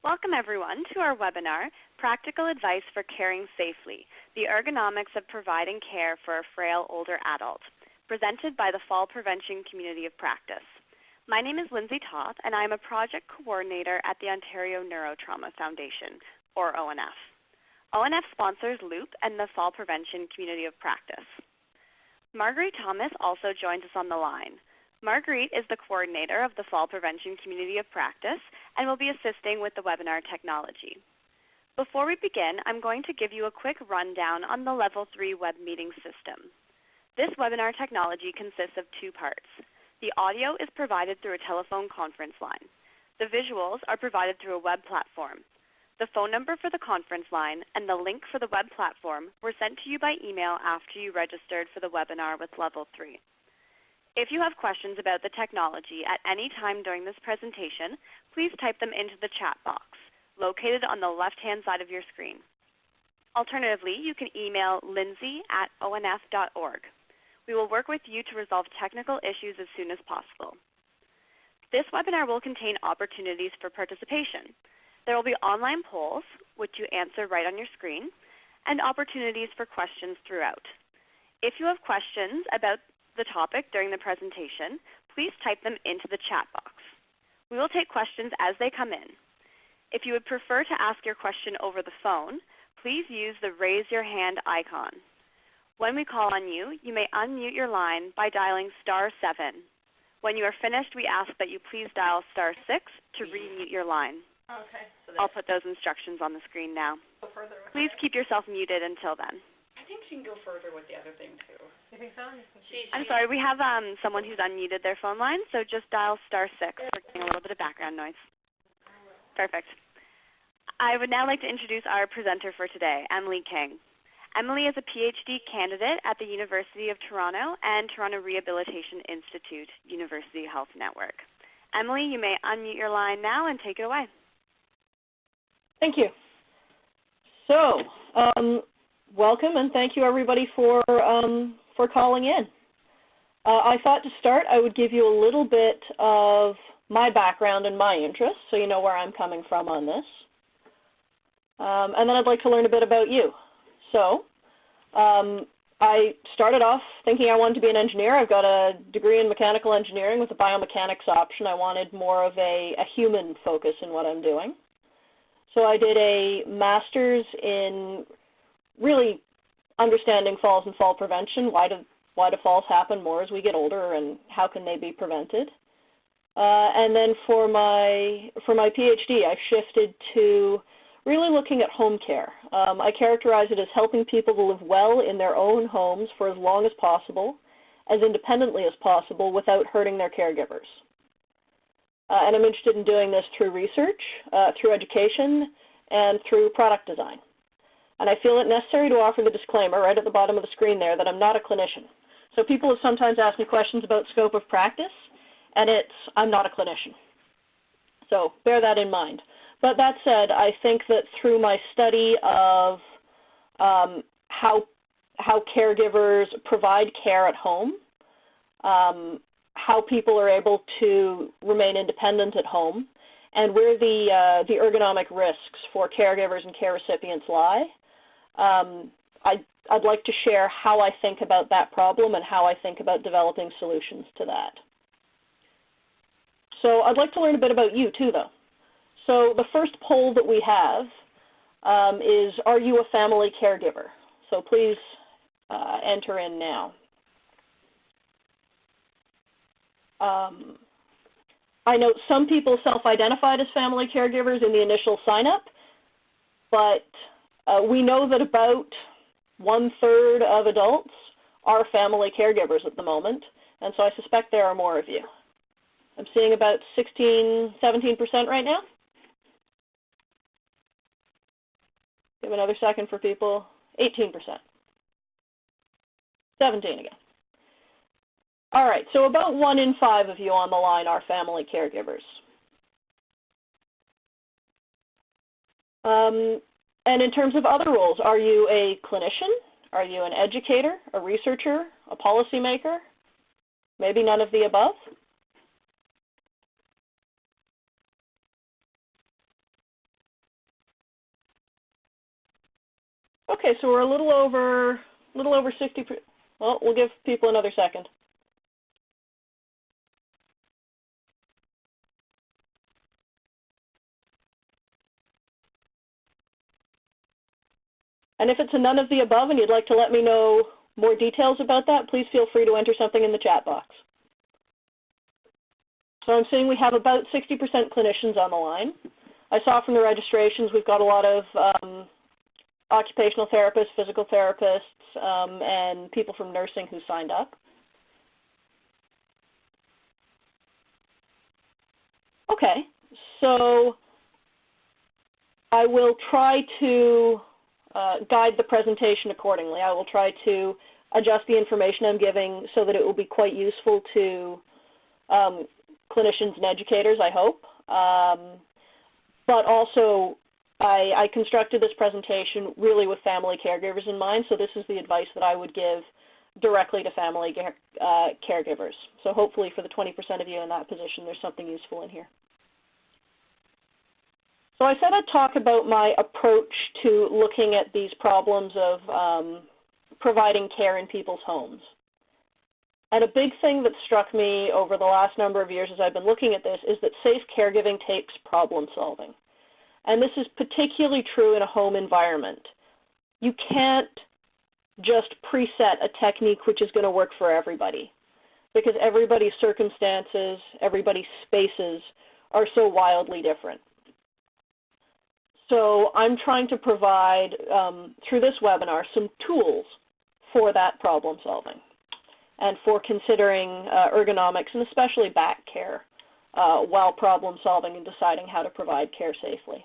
Welcome everyone to our webinar, Practical Advice for Caring Safely, the Ergonomics of Providing Care for a Frail Older Adult, presented by the Fall Prevention Community of Practice. My name is Lindsay Toth, and I am a project coordinator at the Ontario Neurotrauma Foundation, or ONF. ONF sponsors LOOP and the Fall Prevention Community of Practice. Marguerite Thomas also joins us on the line. Marguerite is the coordinator of the Fall Prevention Community of Practice and will be assisting with the webinar technology. Before we begin, I'm going to give you a quick rundown on the Level 3 web meeting system. This webinar technology consists of two parts. The audio is provided through a telephone conference line. The visuals are provided through a web platform. The phone number for the conference line and the link for the web platform were sent to you by email after you registered for the webinar with Level 3. If you have questions about the technology at any time during this presentation, please type them into the chat box located on the left-hand side of your screen. Alternatively, you can email lindsay@onf.org. We will work with you to resolve technical issues as soon as possible. This webinar will contain opportunities for participation. There will be online polls, which you answer right on your screen, and opportunities for questions throughout. If you have questions about the topic during the presentation, please type them into the chat box. We will take questions as they come in. If you would prefer to ask your question over the phone, please use the raise your hand icon. When we call on you, you may unmute your line by dialing *7. When you are finished, we ask that you please dial *6 to remute your line. Okay. So I'll put those instructions on the screen now. go further with Please that. keep yourself muted until then. I think she can go further with the other thing too. You think so? I'm sorry, we have someone who's unmuted their phone line, so just dial *6. We're getting a little bit of background noise. Perfect. I would now like to introduce our presenter for today, Emily King. Emily is a PhD candidate at the University of Toronto and Toronto Rehabilitation Institute, University Health Network. Emily, you may unmute your line now and take it away. Thank you. So, welcome and thank you everybody for calling in. I thought to start I would give you a little bit of my background and my interests so you know where I'm coming from on this. And then I'd like to learn a bit about you. So, I started off thinking I wanted to be an engineer. I've got a degree in mechanical engineering with a biomechanics option. I wanted more of a human focus in what I'm doing. So I did a master's in really understanding falls and fall prevention. Why do falls happen more as we get older, and how can they be prevented? And then for my PhD, I shifted to really looking at home care. I characterize it as helping people to live well in their own homes for as long as possible, as independently as possible, without hurting their caregivers. And I'm interested in doing this through research, through education, and through product design. And I feel it necessary to offer the disclaimer right at the bottom of the screen there that I'm not a clinician. So people have sometimes asked me questions about scope of practice, and I'm not a clinician. So bear that in mind. But that said, I think that through my study of how caregivers provide care at home, how people are able to remain independent at home, and where the ergonomic risks for caregivers and care recipients lie, I'd like to share how I think about that problem and how I think about developing solutions to that. So I'd like to learn a bit about you too, though. So the first poll that we have is, are you a family caregiver? So please enter in now. I know some people self-identified as family caregivers in the initial sign-up, but we know that about 1/3 of adults are family caregivers at the moment, and so I suspect there are more of you. I'm seeing about 17% right now. Give another second for people. 18%. 17 again. All right, so about 1 in 5 of you on the line are family caregivers. And in terms of other roles, are you a clinician? Are you an educator, a researcher, a policymaker? Maybe none of the above? Okay, so we're a little over 60. Well, we'll give people another second. And if it's a none of the above and you'd like to let me know more details about that, please feel free to enter something in the chat box. So I'm seeing we have about 60% clinicians on the line. I saw from the registrations we've got a lot of occupational therapists, physical therapists, and people from nursing who signed up. Okay, so I will try to guide the presentation accordingly. I will try to adjust the information I'm giving so that it will be quite useful to clinicians and educators, I hope. But also, I constructed this presentation really with family caregivers in mind, so this is the advice that I would give directly to family caregivers. So hopefully for the 20% of you in that position, there's something useful in here. So I said I'd talk about my approach to looking at these problems of providing care in people's homes. And a big thing that struck me over the last number of years as I've been looking at this is that safe caregiving takes problem solving. And this is particularly true in a home environment. You can't just preset a technique which is going to work for everybody, because everybody's circumstances, everybody's spaces are so wildly different. So I'm trying to provide, through this webinar, some tools for that problem solving and for considering ergonomics and especially back care while problem solving and deciding how to provide care safely.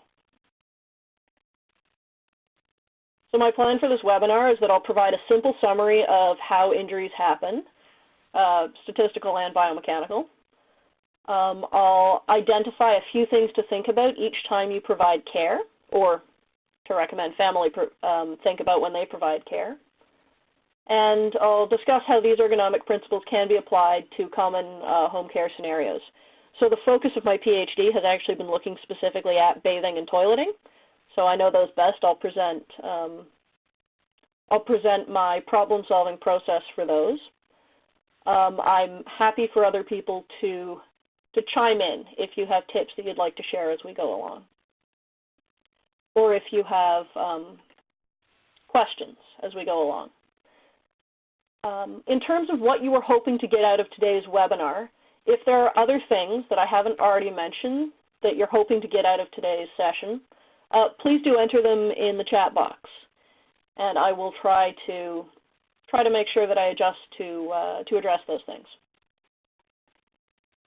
So my plan for this webinar is that I'll provide a simple summary of how injuries happen, statistical and biomechanical. I'll identify a few things to think about each time you provide care, or to recommend family think about when they provide care. And I'll discuss how these ergonomic principles can be applied to common home care scenarios. So the focus of my PhD has actually been looking specifically at bathing and toileting. So I know those best. I'll present my problem-solving process for those. I'm happy for other people to chime in if you have tips that you'd like to share as we go along, or if you have questions as we go along. In terms of what you were hoping to get out of today's webinar, if there are other things that I haven't already mentioned that you're hoping to get out of today's session, please do enter them in the chat box, and I will try to make sure that I adjust to address those things.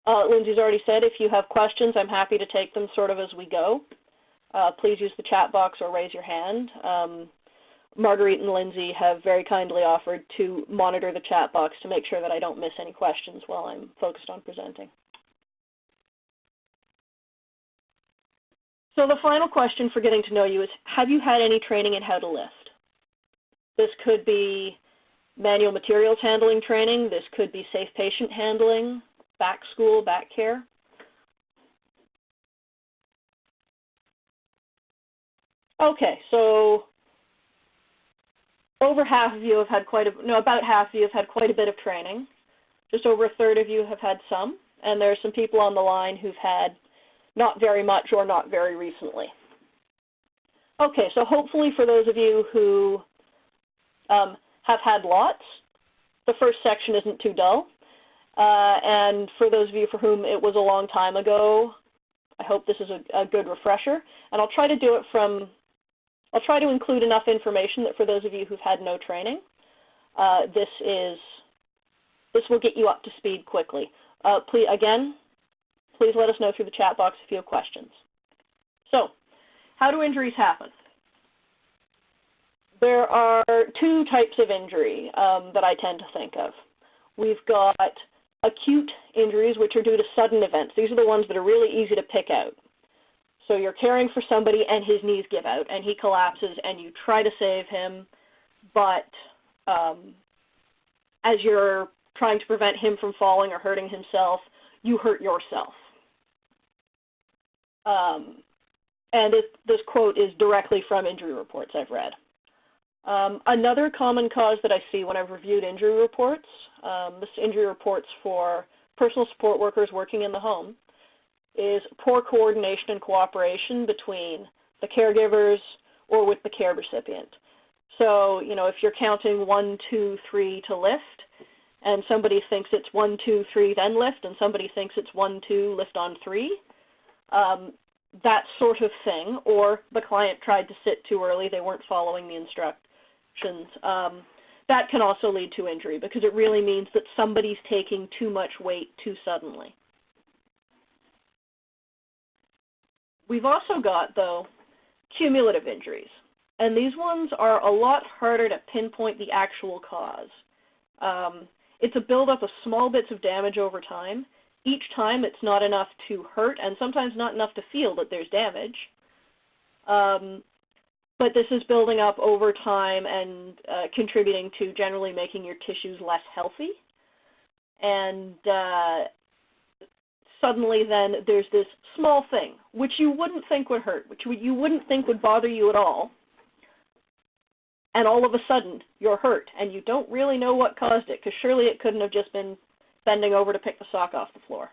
Lindsay's already said if you have questions, I'm happy to take them sort of as we go. Please use the chat box or raise your hand. Marguerite and Lindsay have very kindly offered to monitor the chat box to make sure that I don't miss any questions while I'm focused on presenting. So the final question for getting to know you is, have you had any training in how to lift? This could be manual materials handling training. This could be safe patient handling, back school, back care. Okay, so over half of you have had about half of you have had quite a bit of training. Just over a third of you have had some, and there are some people on the line who've had not very much or not very recently. Okay, so hopefully for those of you who have had lots, the first section isn't too dull. And for those of you for whom it was a long time ago, I hope this is a good refresher. And I'll try to include enough information that for those of you who've had no training, this will get you up to speed quickly. Please let us know through the chat box if you have questions. So, how do injuries happen? There are two types of injury that I tend to think of. We've got acute injuries, which are due to sudden events. These are the ones that are really easy to pick out. So you're caring for somebody and his knees give out and he collapses and you try to save him, but as you're trying to prevent him from falling or hurting himself, you hurt yourself. And this quote is directly from injury reports I've read. Another common cause that I see when I've reviewed injury reports, this injury reports for personal support workers working in the home, is poor coordination and cooperation between the caregivers or with the care recipient. So, if you're counting 1, 2, 3 to lift, and somebody thinks it's 1, 2, 3, then lift, and somebody thinks it's 1, 2, lift on 3, that sort of thing, or the client tried to sit too early, they weren't following the instructions, that can also lead to injury because it really means that somebody's taking too much weight too suddenly. We've also got, though, cumulative injuries, and these ones are a lot harder to pinpoint the actual cause. It's a buildup of small bits of damage over time. Each time it's not enough to hurt and sometimes not enough to feel that there's damage. But this is building up over time and contributing to generally making your tissues less healthy. And suddenly then there's this small thing, which you wouldn't think would hurt, which you wouldn't think would bother you at all. And all of a sudden you're hurt and you don't really know what caused it, because surely it couldn't have just been bending over to pick the sock off the floor.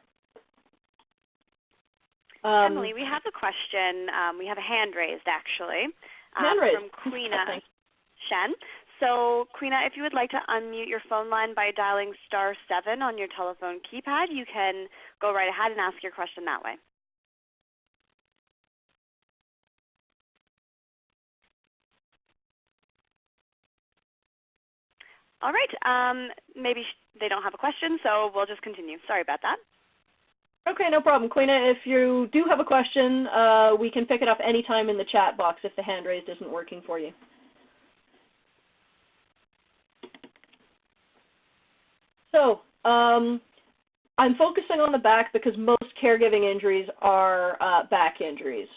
Emily, we have a question. We have a hand raised, actually, from Queena Shen. So, Queena, if you would like to unmute your phone line by dialing *7 on your telephone keypad, you can go right ahead and ask your question that way. All right. Maybe they don't have a question, so we'll just continue. Sorry about that. Okay, no problem. Queena, if you do have a question, we can pick it up anytime in the chat box if the hand raised isn't working for you. So I'm focusing on the back because most caregiving injuries are back injuries.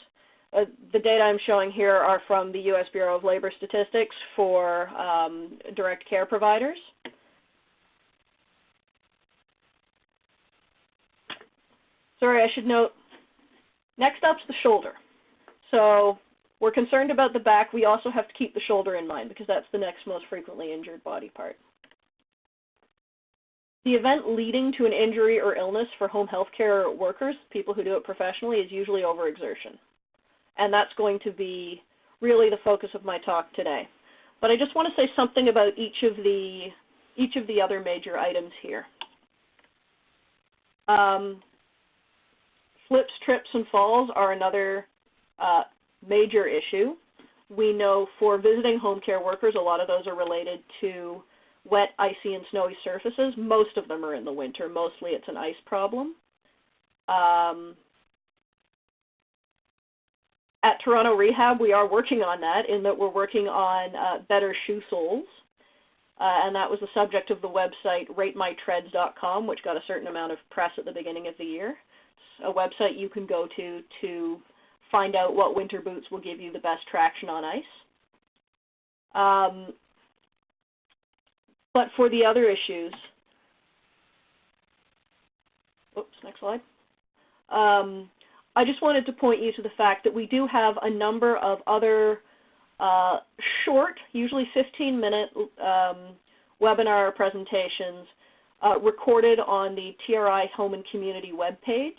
The data I'm showing here are from the U.S. Bureau of Labor Statistics for direct care providers. Sorry, I should note, next up's the shoulder. So we're concerned about the back. We also have to keep the shoulder in mind because that's the next most frequently injured body part. The event leading to an injury or illness for home health care workers, people who do it professionally, is usually overexertion. And that's going to be really the focus of my talk today. But I just want to say something about each of the other major items here. Slips, trips, and falls are another major issue. We know for visiting home care workers, a lot of those are related to wet, icy, and snowy surfaces. Most of them are in the winter. Mostly it's an ice problem. At Toronto Rehab, we are working on that in that we're working on better shoe soles. And that was the subject of the website ratemytreads.com, which got a certain amount of press at the beginning of the year. It's a website you can go to find out what winter boots will give you the best traction on ice. But for the other issues, oops, next slide. I just wanted to point you to the fact that we do have a number of other short, usually 15-minute webinar presentations recorded on the TRI Home and Community webpage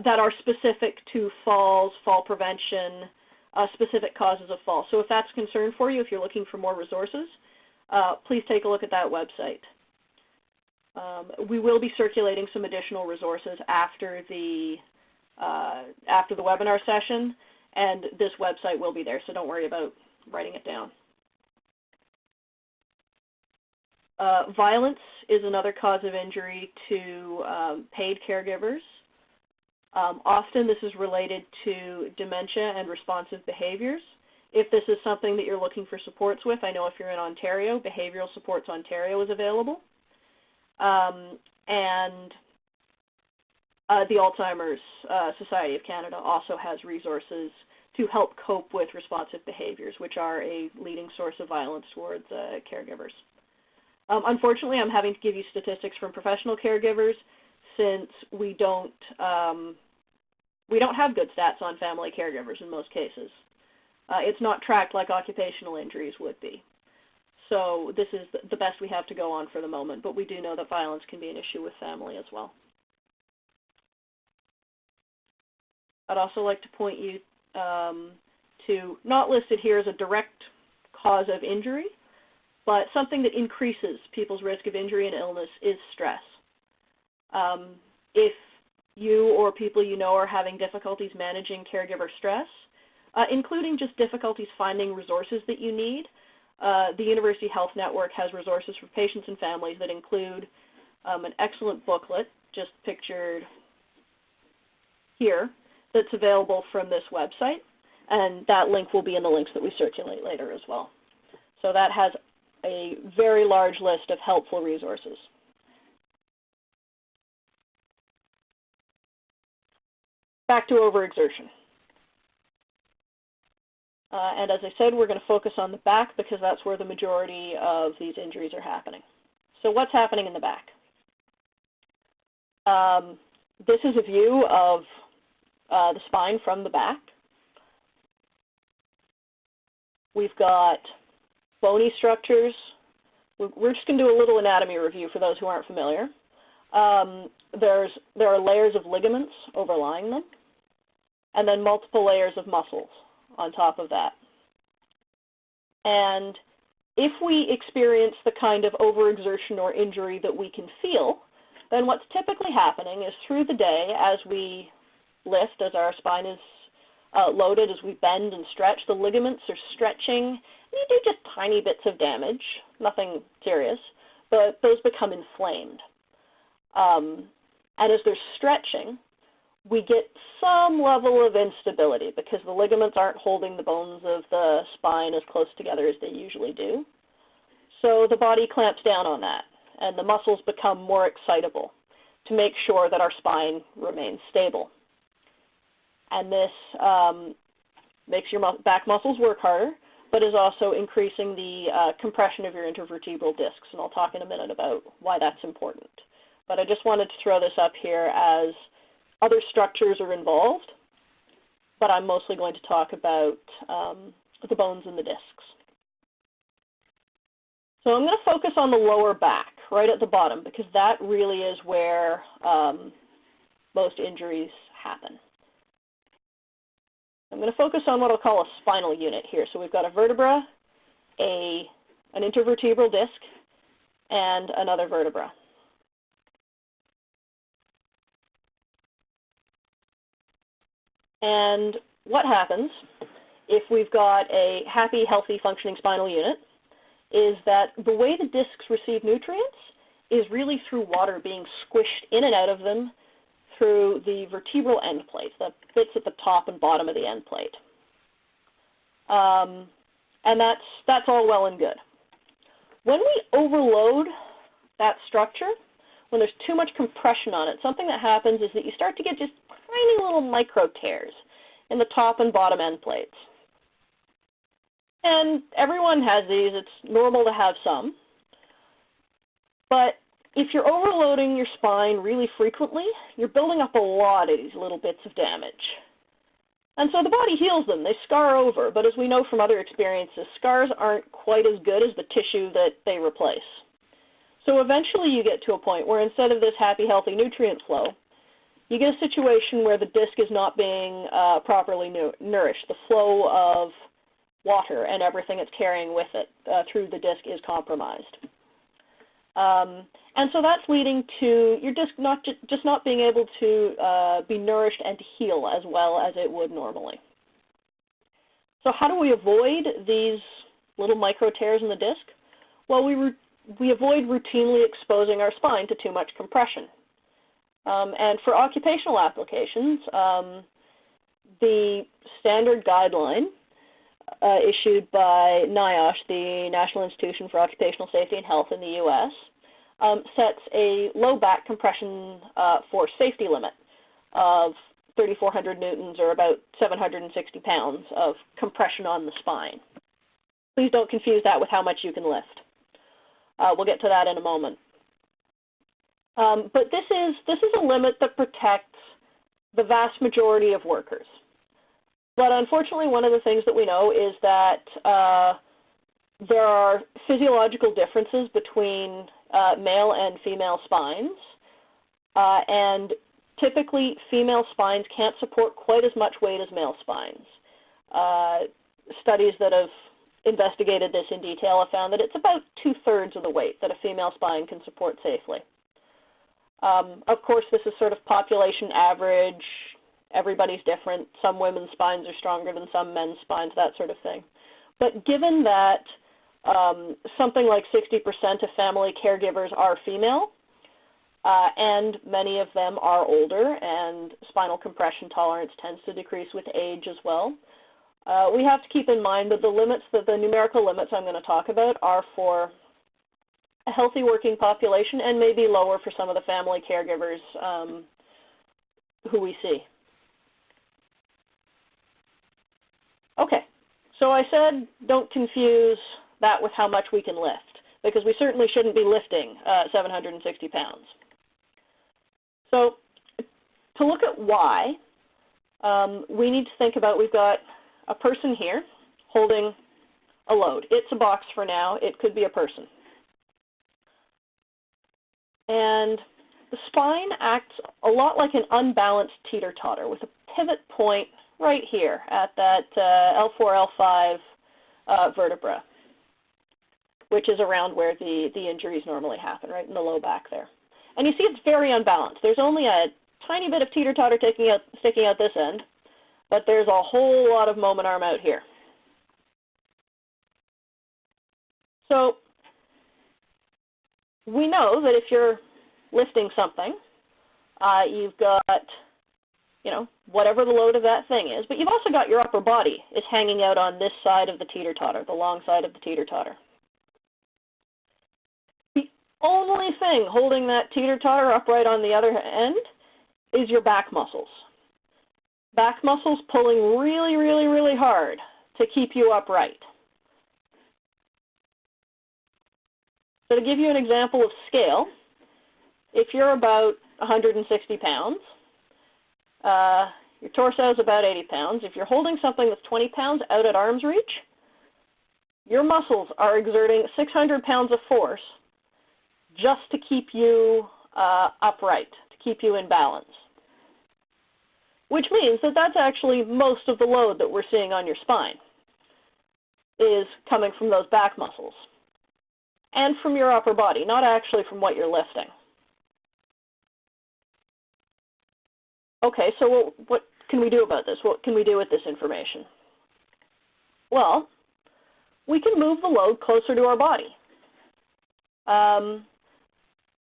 that are specific to falls, fall prevention, specific causes of fall. So if that's a concern for you, if you're looking for more resources, please take a look at that website. We will be circulating some additional resources after the webinar session, and this website will be there, so don't worry about writing it down. Violence is another cause of injury to paid caregivers. Often this is related to dementia and responsive behaviors. If this is something that you're looking for supports with, I know if you're in Ontario, Behavioral Supports Ontario is available. And the Alzheimer's Society of Canada also has resources to help cope with responsive behaviors, which are a leading source of violence towards caregivers. Unfortunately, I'm having to give you statistics from professional caregivers since we don't have good stats on family caregivers in most cases. It's not tracked like occupational injuries would be. So this is the best we have to go on for the moment, but we do know that violence can be an issue with family as well. I'd also like to point you to, not listed here as a direct cause of injury, but something that increases people's risk of injury and illness is stress. If you or people you know are having difficulties managing caregiver stress, including just difficulties finding resources that you need, the University Health Network has resources for patients and families that include an excellent booklet, just pictured here, that's available from this website, and that link will be in the links that we circulate later as well. So that has a very large list of helpful resources. Back to overexertion. And as I said, we're going to focus on the back because that's where the majority of these injuries are happening. So what's happening in the back? This is a view of the spine from the back. We've got bony structures. We're just going to do a little anatomy review for those who aren't familiar. There are layers of ligaments overlying them, and then multiple layers of muscles on top of that. And if we experience the kind of overexertion or injury that we can feel, then what's typically happening is through the day, as we lift, as our spine is loaded, as we bend and stretch, the ligaments are stretching. And you do just tiny bits of damage, nothing serious, but those become inflamed. And as they're stretching, we get some level of instability because the ligaments aren't holding the bones of the spine as close together as they usually do. So the body clamps down on that, and the muscles become more excitable to make sure that our spine remains stable. And this makes your back muscles work harder, but is also increasing the compression of your intervertebral discs, and I'll talk in a minute about why that's important. But I just wanted to throw this up here as other structures are involved, but I'm mostly going to talk about the bones and the discs. So I'm going to focus on the lower back, right at the bottom, because that really is where most injuries happen. I'm going to focus on what I'll call a spinal unit here. So we've got a vertebra, an intervertebral disc, and another vertebra. And what happens if we've got a happy, healthy, functioning spinal unit is that the way the discs receive nutrients is really through water being squished in and out of them through the vertebral end plate, the bits at the top and bottom of the end plate. And that's all well and good. When we overload that structure, when there's too much compression on it, something that happens is that you start to get just tiny little micro tears in the top and bottom end plates. And everyone has these. It's normal to have some. But if you're overloading your spine really frequently, you're building up a lot of these little bits of damage. And so the body heals them. They scar over. But as we know from other experiences, scars aren't quite as good as the tissue that they replace. So eventually you get to a point where instead of this happy, healthy nutrient flow, you get a situation where the disc is not being properly nourished. The flow of water and everything it's carrying with it through the disc is compromised. And so that's leading to your disc just not being able to be nourished and to heal as well as it would normally. So how do we avoid these little micro tears in the disc? Well, we avoid routinely exposing our spine to too much compression. And for occupational applications, the standard guideline issued by NIOSH, the National Institution for Occupational Safety and Health in the U.S., sets a low back compression force safety limit of 3,400 newtons or about 760 pounds of compression on the spine. Please don't confuse that with how much you can lift. We'll get to that in a moment. But this is a limit that protects the vast majority of workers. But unfortunately, one of the things that we know is that there are physiological differences between male and female spines, and typically female spines can't support quite as much weight as male spines. Studies that have investigated this in detail have found that it's about 2/3 of the weight that a female spine can support safely. Of course, this is sort of population average. Everybody's different. Some women's spines are stronger than some men's spines, that sort of thing. But given that something like 60% of family caregivers are female, and many of them are older, and spinal compression tolerance tends to decrease with age as well, we have to keep in mind that the numerical limits I'm going to talk about are for a healthy working population and maybe lower for some of the family caregivers who we see. Okay, so I said don't confuse that with how much we can lift, because we certainly shouldn't be lifting 760 pounds. So to look at why, we need to think about, we've got a person here holding a load. It's a box for now. It could be a person. And the spine acts a lot like an unbalanced teeter-totter with a pivot point right here at that L4, L5 vertebra, which is around where the injuries normally happen, right in the low back there. And you see it's very unbalanced. There's only a tiny bit of teeter-totter sticking out this end, but there's a whole lot of moment arm out here. So we know that if you're lifting something, you've got, whatever the load of that thing is, but you've also got your upper body is hanging out on this side of the teeter-totter, the long side of the teeter-totter. The only thing holding that teeter-totter upright on the other end is your back muscles. Back muscles pulling really, really, really hard to keep you upright. So to give you an example of scale, if you're about 160 pounds, your torso is about 80 pounds. If you're holding something that's 20 pounds out at arm's reach, your muscles are exerting 600 pounds of force just to keep you upright, to keep you in balance. Which means that that's actually most of the load that we're seeing on your spine is coming from those back muscles and from your upper body, not actually from what you're lifting. Okay, so what can we do about this? What can we do with this information? Well, we can move the load closer to our body.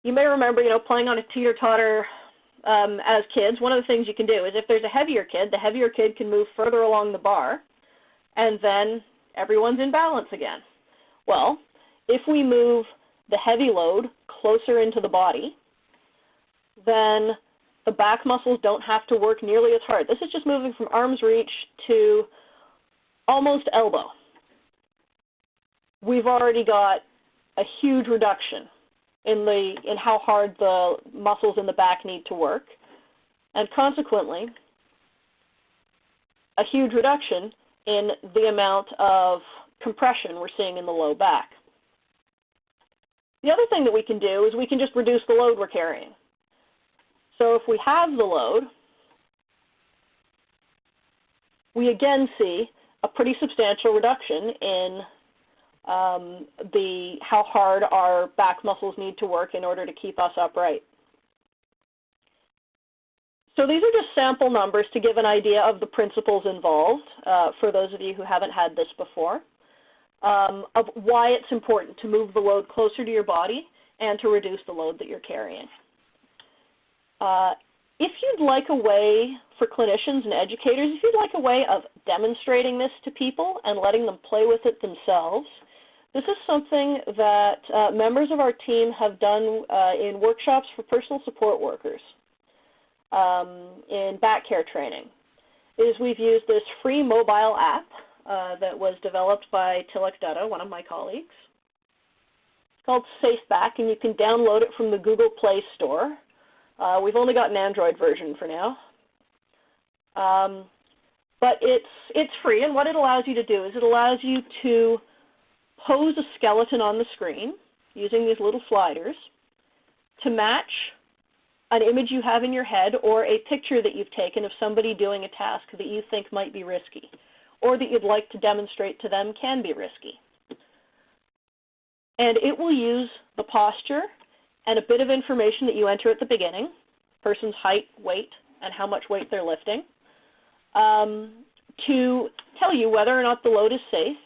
You may remember, playing on a teeter-totter as kids. One of the things you can do is if there's a heavier kid, the heavier kid can move further along the bar, and then everyone's in balance again. Well, if we move the heavy load closer into the body, then the back muscles don't have to work nearly as hard. This is just moving from arm's reach to almost elbow. We've already got a huge reduction in how hard the muscles in the back need to work, and consequently, a huge reduction in the amount of compression we're seeing in the low back. The other thing that we can do is we can just reduce the load we're carrying. So if we have the load, we again see a pretty substantial reduction in how hard our back muscles need to work in order to keep us upright. So these are just sample numbers to give an idea of the principles involved for those of you who haven't had this before, of why it's important to move the load closer to your body and to reduce the load that you're carrying. If you'd like a way for clinicians and educators, if you'd like a way of demonstrating this to people and letting them play with it themselves, this is something that members of our team have done in workshops for personal support workers in back care training. We've used this free mobile app that was developed by Tilak Dutta, one of my colleagues. It's called SafeBack, and you can download it from the Google Play Store. We've only got an Android version for now. But it's free, and what it allows you to do is it allows you to pose a skeleton on the screen using these little sliders to match an image you have in your head or a picture that you've taken of somebody doing a task that you think might be risky or that you'd like to demonstrate to them can be risky. And it will use the posture and a bit of information that you enter at the beginning, person's height, weight, and how much weight they're lifting, to tell you whether or not the load is safe.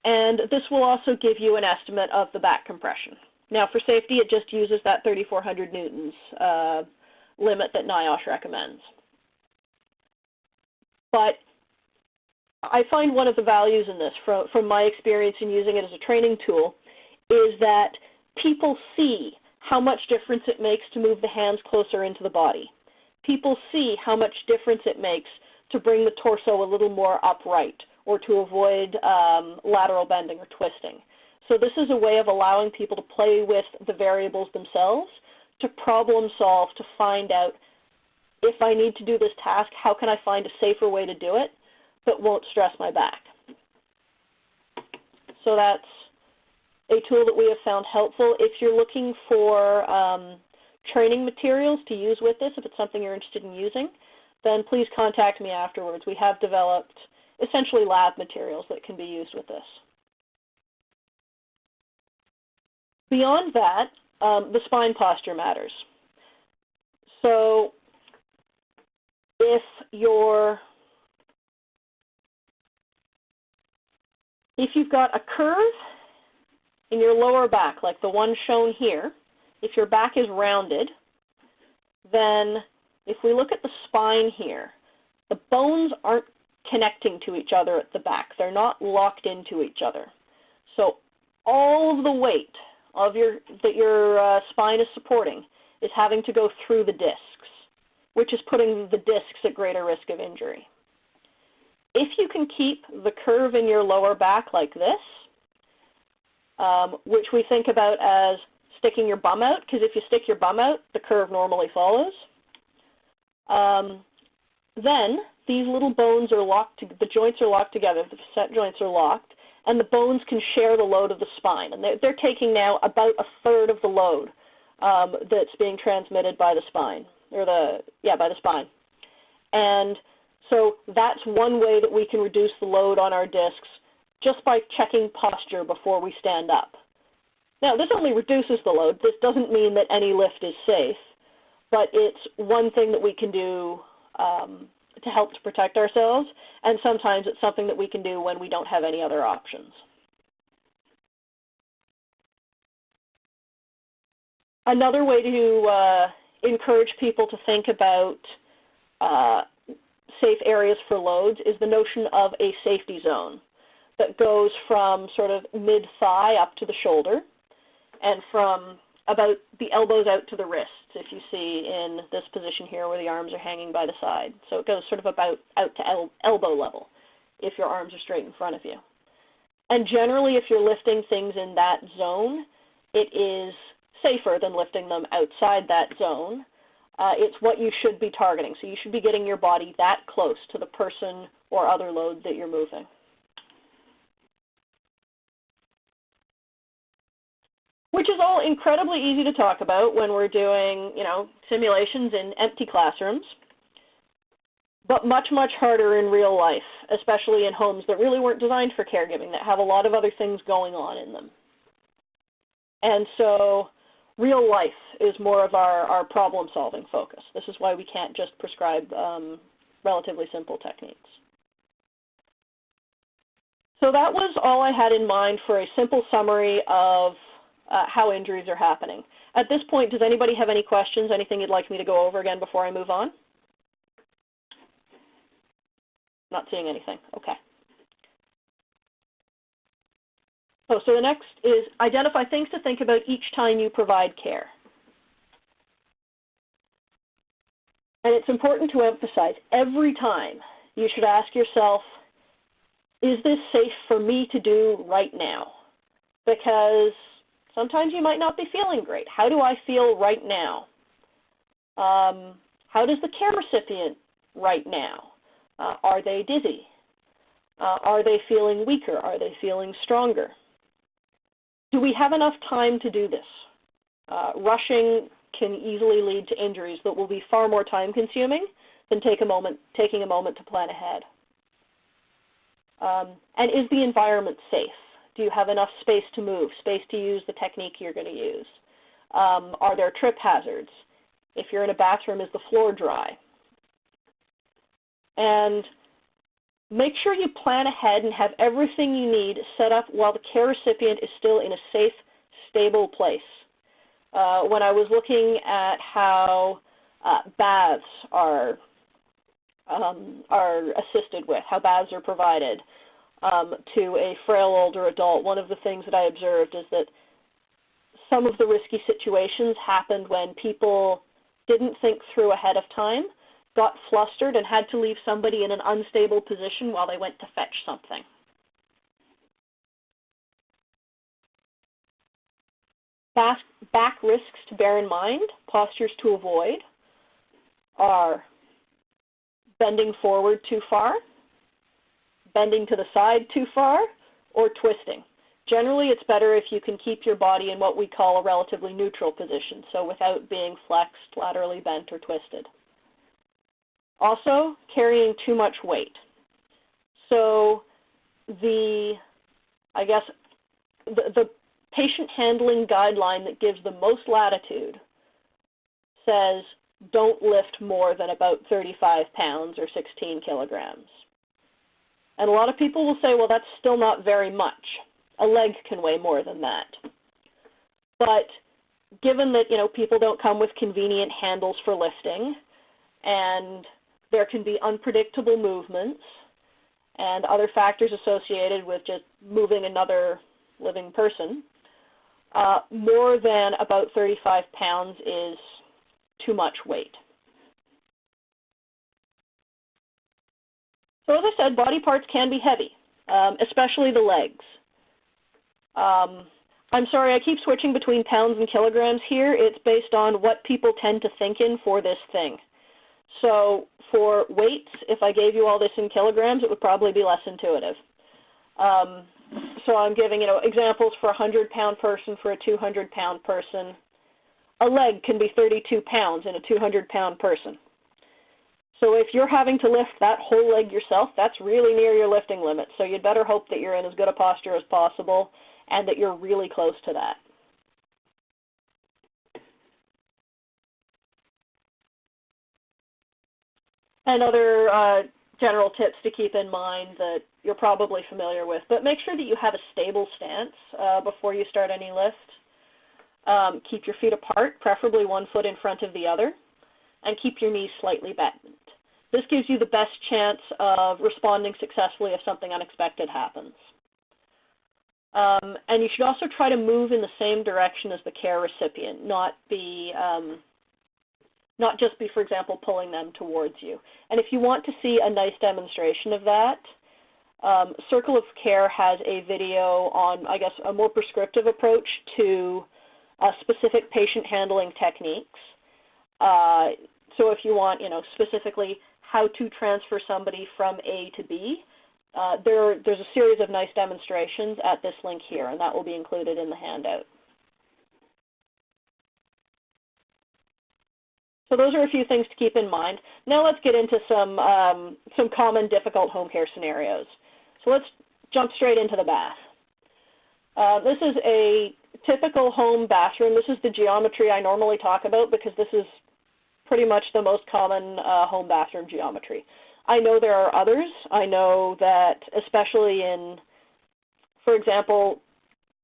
And this will also give you an estimate of the back compression. Now for safety, it just uses that 3,400 newtons limit that NIOSH recommends. But I find one of the values in this, from my experience in using it as a training tool, is that people see how much difference it makes to move the hands closer into the body. People see how much difference it makes to bring the torso a little more upright or to avoid lateral bending or twisting. So this is a way of allowing people to play with the variables themselves, to problem solve, to find out, if I need to do this task, how can I find a safer way to do it that won't stress my back? So that's a tool that we have found helpful. If you're looking for training materials to use with this, if it's something you're interested in using, then please contact me afterwards. We have developed essentially lab materials that can be used with this. Beyond that, the spine posture matters. So if you've got a curve in your lower back, like the one shown here, if your back is rounded, then if we look at the spine here, the bones aren't connecting to each other at the back. They're not locked into each other. So all of the weight of that your spine is supporting is having to go through the discs, which is putting the discs at greater risk of injury. If you can keep the curve in your lower back like this, which we think about as sticking your bum out, because if you stick your bum out, the curve normally follows, then these little bones are locked, the joints are locked together, the facet joints are locked, and the bones can share the load of the spine. And they're taking now about a third of the load that's being transmitted by the spine, or by the spine. And so that's one way that we can reduce the load on our discs, just by checking posture before we stand up. Now, this only reduces the load. This doesn't mean that any lift is safe, but it's one thing that we can do to help to protect ourselves, and sometimes it's something that we can do when we don't have any other options. Another way to encourage people to think about safe areas for loads is the notion of a safety zone that goes from sort of mid-thigh up to the shoulder and from about the elbows out to the wrists, if you see in this position here where the arms are hanging by the side. So it goes sort of about out to elbow level if your arms are straight in front of you. And generally, if you're lifting things in that zone, it is safer than lifting them outside that zone. It's what you should be targeting. So you should be getting your body that close to the person or other load that you're moving. Which is all incredibly easy to talk about when we're doing, simulations in empty classrooms, but much, much harder in real life, especially in homes that really weren't designed for caregiving, that have a lot of other things going on in them. And so real life is more of our problem-solving focus. This is why we can't just prescribe relatively simple techniques. So that was all I had in mind for a simple summary of how injuries are happening. At this point, does anybody have any questions, anything you'd like me to go over again before I move on? Not seeing anything. Okay. So the next is identify things to think about each time you provide care. And it's important to emphasize every time you should ask yourself, is this safe for me to do right now? Because sometimes you might not be feeling great. How do I feel right now? How does the care recipient right now? Are they dizzy? Are they feeling weaker? Are they feeling stronger? Do we have enough time to do this? Rushing can easily lead to injuries that will be far more time-consuming than taking a moment to plan ahead. And is the environment safe? Do you have enough space to move, space to use the technique you're going to use? Are there trip hazards? If you're in a bathroom, is the floor dry? And make sure you plan ahead and have everything you need set up while the care recipient is still in a safe, stable place. When I was looking at how baths are assisted with, how baths are provided to a frail older adult, one of the things that I observed is that some of the risky situations happened when people didn't think through ahead of time, got flustered, and had to leave somebody in an unstable position while they went to fetch something. Back risks to bear in mind, postures to avoid, are bending forward too far, bending to the side too far, or twisting. Generally, it's better if you can keep your body in what we call a relatively neutral position, so without being flexed, laterally bent, or twisted. Also, carrying too much weight. So the patient handling guideline that gives the most latitude says don't lift more than about 35 pounds or 16 kilograms. And a lot of people will say, well, that's still not very much. A leg can weigh more than that. But given that, people don't come with convenient handles for lifting, and there can be unpredictable movements and other factors associated with just moving another living person, more than about 35 pounds is too much weight. So as I said, body parts can be heavy, especially the legs. I'm sorry, I keep switching between pounds and kilograms here. It's based on what people tend to think in for this thing. So for weights, if I gave you all this in kilograms, it would probably be less intuitive. So I'm giving examples for a 100-pound person, for a 200-pound person. A leg can be 32 pounds in a 200-pound person. So if you're having to lift that whole leg yourself, that's really near your lifting limit. So you'd better hope that you're in as good a posture as possible and that you're really close to that. And other general tips to keep in mind that you're probably familiar with, but make sure that you have a stable stance before you start any lift. Keep your feet apart, preferably one foot in front of the other, and keep your knees slightly bent. This gives you the best chance of responding successfully if something unexpected happens. And you should also try to move in the same direction as the care recipient, not just be, for example, pulling them towards you. And if you want to see a nice demonstration of that, Circle of Care has a video on, a more prescriptive approach to specific patient handling techniques. So if you want, specifically how to transfer somebody from A to B, there's a series of nice demonstrations at this link here, and that will be included in the handout. So those are a few things to keep in mind. Now let's get into some common difficult home care scenarios. So let's jump straight into the bath. This is a typical home bathroom. This is the geometry I normally talk about because this is pretty much the most common home bathroom geometry. I know there are others. I know that especially in, for example,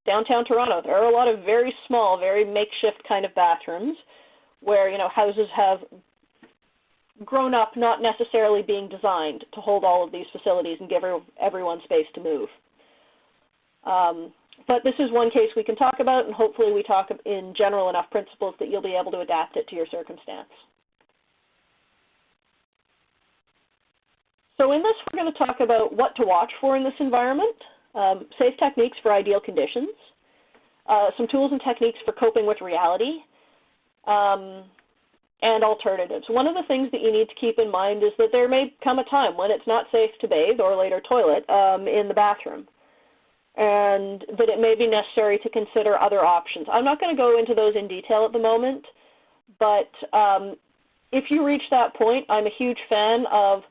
downtown Toronto, there are a lot of very small, very makeshift kind of bathrooms where, houses have grown up not necessarily being designed to hold all of these facilities and give everyone space to move. But this is one case we can talk about, and hopefully we talk in general enough principles that you'll be able to adapt it to your circumstance. So in this, we're going to talk about what to watch for in this environment, safe techniques for ideal conditions, some tools and techniques for coping with reality, and alternatives. One of the things that you need to keep in mind is that there may come a time when it's not safe to bathe or later toilet in the bathroom, and that it may be necessary to consider other options. I'm not going to go into those in detail at the moment, but if you reach that point, I'm a huge fan of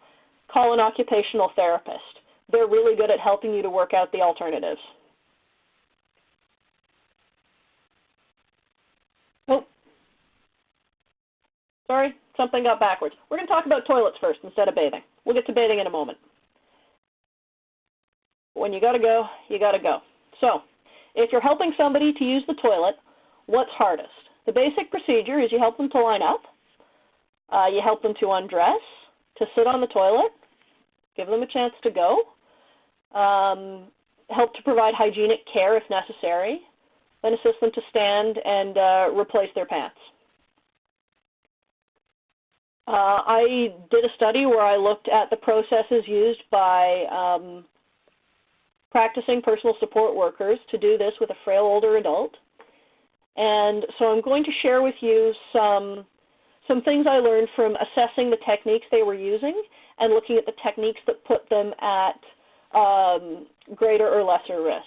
call an occupational therapist. They're really good at helping you to work out the alternatives. Oh, sorry, something got backwards. We're going to talk about toilets first instead of bathing. We'll get to bathing in a moment. When you got to go, you got to go. So if you're helping somebody to use the toilet, what's hardest? The basic procedure is you help them to line up, you help them to undress, to sit on the toilet, give them a chance to go, help to provide hygienic care if necessary, then assist them to stand and replace their pants. I did a study where I looked at the processes used by practicing personal support workers to do this with a frail older adult. And so I'm going to share with you some things I learned from assessing the techniques they were using and looking at the techniques that put them at greater or lesser risk.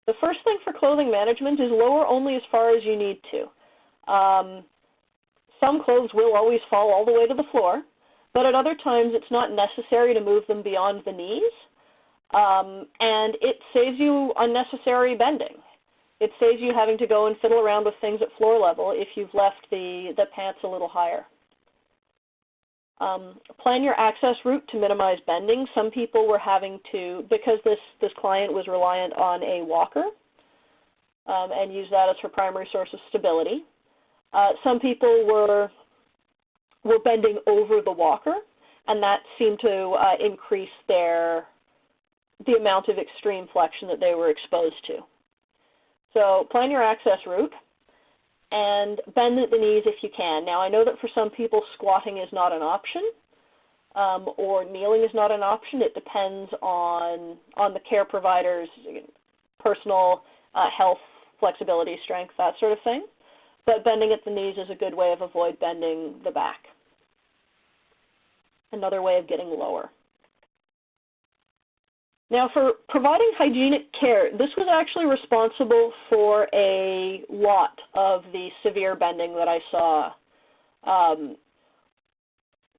The first thing for clothing management is lower only as far as you need to. Some clothes will always fall all the way to the floor, but at other times it's not necessary to move them beyond the knees, and it saves you unnecessary bending. It saves you having to go and fiddle around with things at floor level if you've left the pants a little higher. Plan your access route to minimize bending. Some people were having to, because this client was reliant on a walker and used that as her primary source of stability. Some people were bending over the walker, and that seemed to increase the amount of extreme flexion that they were exposed to. So plan your access route and bend at the knees if you can. Now I know that for some people squatting is not an option or kneeling is not an option. It depends on the care provider's personal health, flexibility, strength, that sort of thing. But bending at the knees is a good way of avoid bending the back. Another way of getting lower. Now for providing hygienic care, this was actually responsible for a lot of the severe bending that I saw,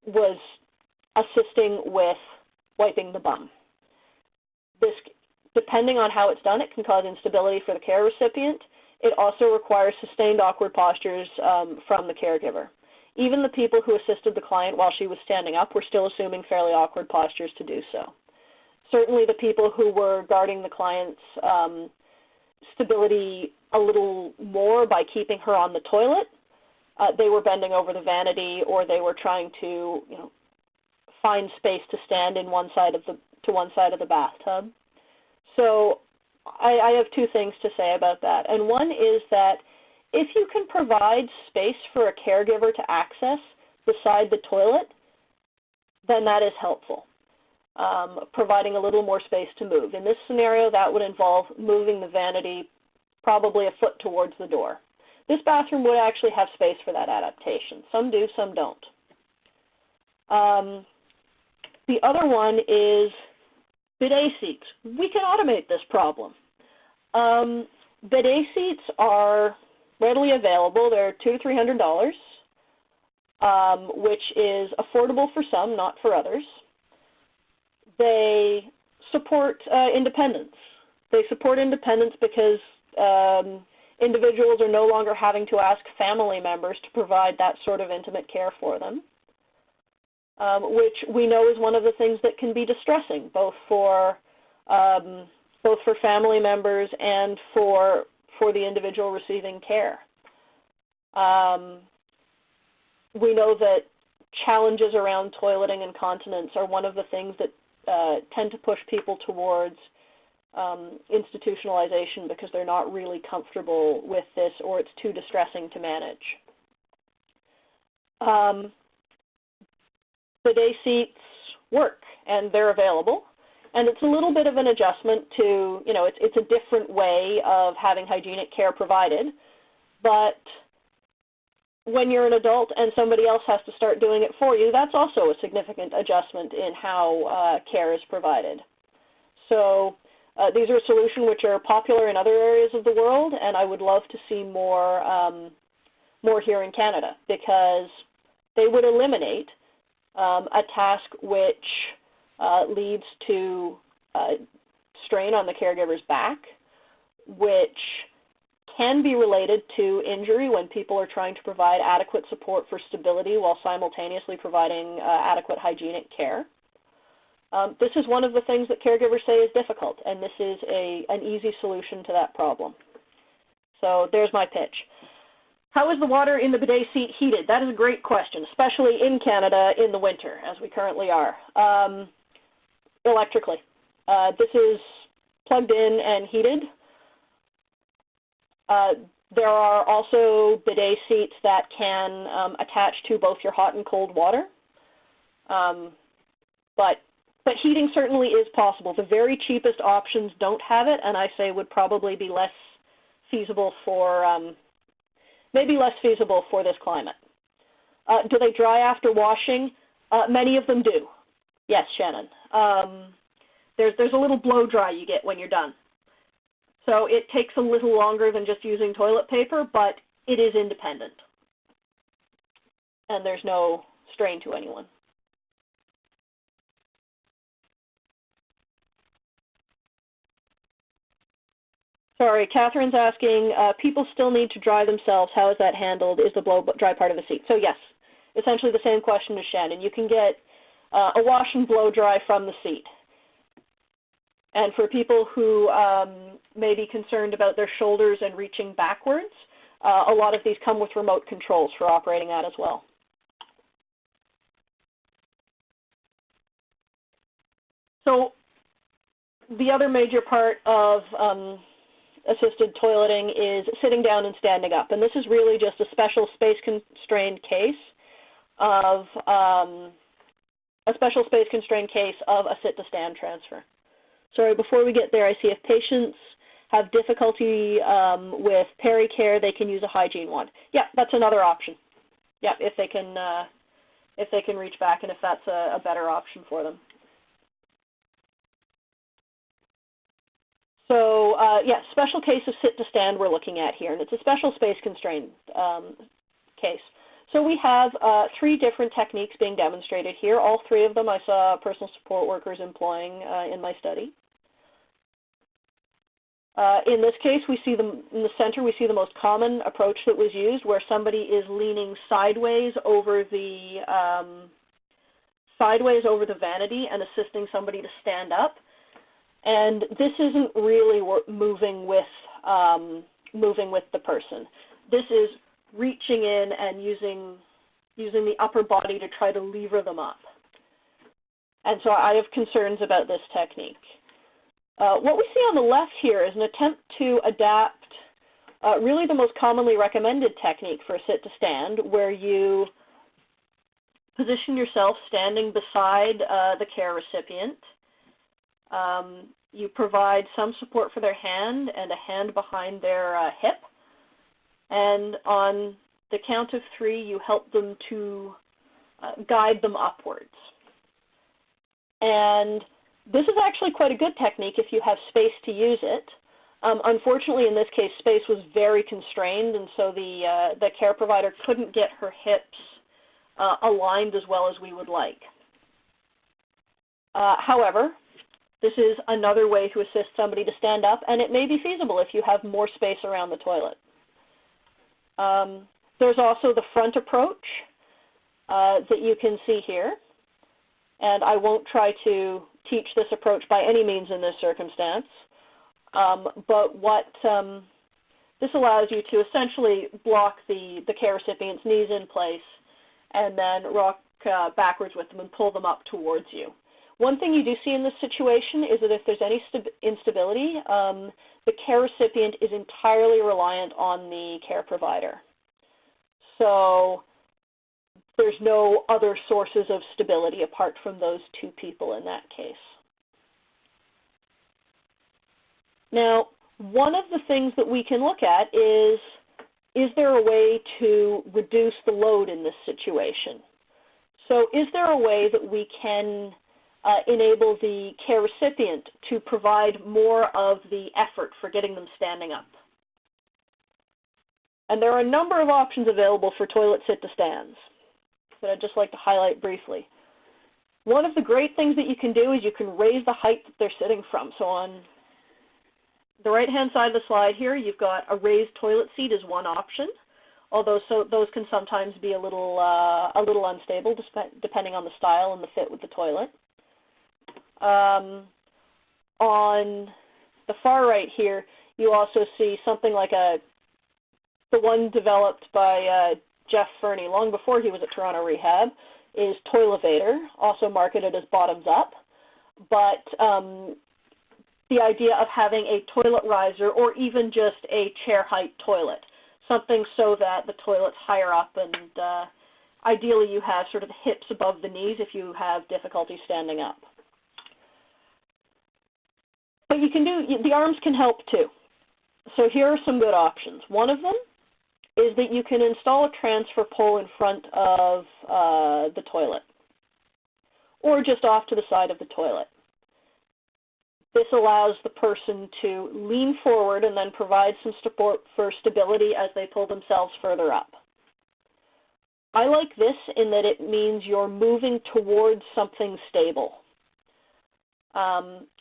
was assisting with wiping the bum. This, depending on how it's done, it can cause instability for the care recipient. It also requires sustained awkward postures from the caregiver. Even the people who assisted the client while she was standing up were still assuming fairly awkward postures to do so. Certainly the people who were guarding the client's stability a little more by keeping her on the toilet, they were bending over the vanity, or they were trying to find space to stand in one side of the bathtub. So I have two things to say about that. And one is that if you can provide space for a caregiver to access beside the toilet, then that is helpful. Providing a little more space to move. In this scenario, that would involve moving the vanity probably a foot towards the door. This bathroom would actually have space for that adaptation. Some do, some don't. The other one is bidet seats. We can automate this problem. Bidet seats are readily available. They're $200 to $300, which is affordable for some, not for others. They support independence. They support independence because individuals are no longer having to ask family members to provide that sort of intimate care for them, which we know is one of the things that can be distressing, both for family members and for the individual receiving care. We know that challenges around toileting and continence are one of the things that tend to push people towards institutionalization because they're not really comfortable with this, or it's too distressing to manage. Bidet seats work, and they're available. And it's a little bit of an adjustment to, it's a different way of having hygienic care provided, but when you're an adult and somebody else has to start doing it for you, that's also a significant adjustment in how care is provided. So these are solutions which are popular in other areas of the world, and I would love to see more here in Canada, because they would eliminate a task which leads to strain on the caregiver's back, which can be related to injury when people are trying to provide adequate support for stability while simultaneously providing adequate hygienic care. This is one of the things that caregivers say is difficult, and this is an easy solution to that problem. So there's my pitch. How is the water in the bidet seat heated? That is a great question, especially in Canada in the winter, as we currently are. Electrically. This is plugged in and heated. There are also bidet seats that can attach to both your hot and cold water. But heating certainly is possible. The very cheapest options don't have it, and I say would probably be less feasible for, maybe less feasible for this climate. Do they dry after washing? Many of them do. Yes, Shannon. There's a little blow dry you get when you're done. So it takes a little longer than just using toilet paper, but it is independent. And there's no strain to anyone. Sorry, Catherine's asking, people still need to dry themselves. How is that handled? Is the blow dry part of the seat? So yes, essentially the same question as Shannon. You can get a wash and blow dry from the seat. And for people who may be concerned about their shoulders and reaching backwards, a lot of these come with remote controls for operating that as well. So the other major part of assisted toileting is sitting down and standing up. And this is really just a special space-constrained case of a sit-to-stand transfer. Sorry, before we get there, I see if patients have difficulty with peri-care, they can use a hygiene wand. Yeah, that's another option. Yeah, if they can reach back and if that's a better option for them. So yeah, special case of sit-to-stand we're looking at here, and it's a special space-constrained case. So we have 3 different techniques being demonstrated here. All 3 of them I saw personal support workers employing in my study. In this case, we see them in the center. We see the most common approach that was used, where somebody is leaning sideways over the vanity and assisting somebody to stand up. And this isn't really moving with the person. This is reaching in and using the upper body to try to lever them up. And so I have concerns about this technique. What we see on the left here is an attempt to adapt really the most commonly recommended technique for a sit-to-stand, where you position yourself standing beside the care recipient. You provide some support for their hand and a hand behind their hip. And on the count of 3, you help them to guide them upwards. And this is actually quite a good technique if you have space to use it. Unfortunately, in this case, space was very constrained, and so the care provider couldn't get her hips aligned as well as we would like. However, this is another way to assist somebody to stand up, and it may be feasible if you have more space around the toilet. There's also the front approach that you can see here, and I won't try to teach this approach by any means in this circumstance, but what this allows you to essentially block the care recipient's knees in place and then rock backwards with them and pull them up towards you. One thing you do see in this situation is that if there's any instability, the care recipient is entirely reliant on the care provider. So there's no other sources of stability apart from those 2 people in that case. Now, one of the things that we can look at is is there a way to reduce the load in this situation? So is there a way that we can enable the care recipient to provide more of the effort for getting them standing up? And there are a number of options available for toilet sit-to-stands that I'd just like to highlight briefly. One of the great things that you can do is you can raise the height that they're sitting from. So on the right-hand side of the slide here, you've got a raised toilet seat as one option, although those can sometimes be a little unstable depending on the style and the fit with the toilet. On the far right here, you also see something like the one developed by Jeff Fernie long before he was at Toronto Rehab, is Toilevator, also marketed as bottoms up. But the idea of having a toilet riser or even just a chair height toilet, something so that the toilet's higher up and ideally you have sort of the hips above the knees if you have difficulty standing up. But you can the arms can help too. So here are some good options. One of them is that you can install a transfer pole in front of the toilet or just off to the side of the toilet. This allows the person to lean forward and then provide some support for stability as they pull themselves further up. I like this in that it means you're moving towards something stable.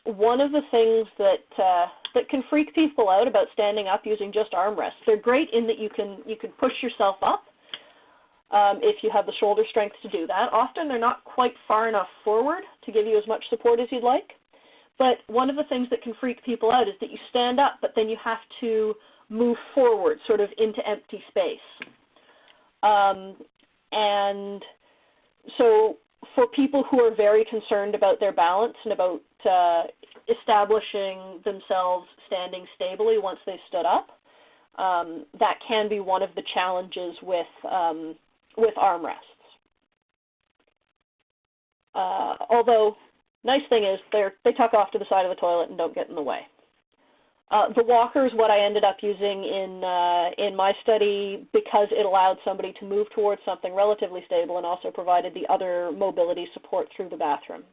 One of the things that can freak people out about standing up using just armrests, they're great in that you can push yourself up if you have the shoulder strength to do that. Often they're not quite far enough forward to give you as much support as you'd like. But one of the things that can freak people out is that you stand up, but then you have to move forward, sort of into empty space. And so for people who are very concerned about their balance and about establishing themselves standing stably once they've stood up, that can be one of the challenges with armrests. Although, nice thing is they tuck off to the side of the toilet and don't get in the way. The walker is what I ended up using in my study because it allowed somebody to move towards something relatively stable and also provided the other mobility support through the bathroom.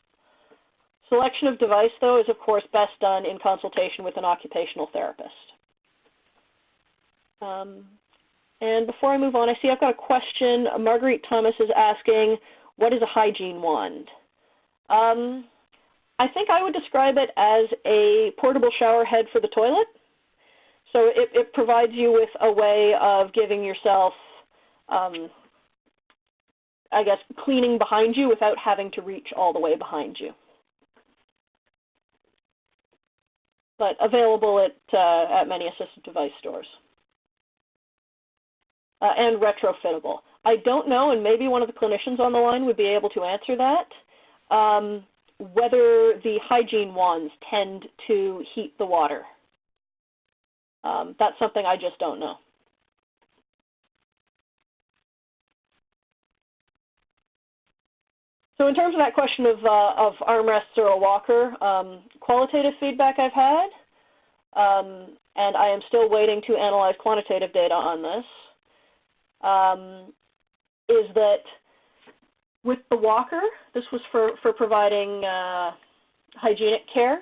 Selection of device, though, is of course best done in consultation with an occupational therapist. And before I move on, I see I've got a question. Marguerite Thomas is asking, what is a hygiene wand? I think I would describe it as a portable shower head for the toilet. So it provides you with a way of giving yourself, I guess, cleaning behind you without having to reach all the way behind you. But available at many assistive device stores. And retrofittable. I don't know, and maybe one of the clinicians on the line would be able to answer that, whether the hygiene wands tend to heat the water. That's something I just don't know. So in terms of that question of armrests or a walker, qualitative feedback I've had, and I am still waiting to analyze quantitative data on this, is that with the walker, this was for providing hygienic care.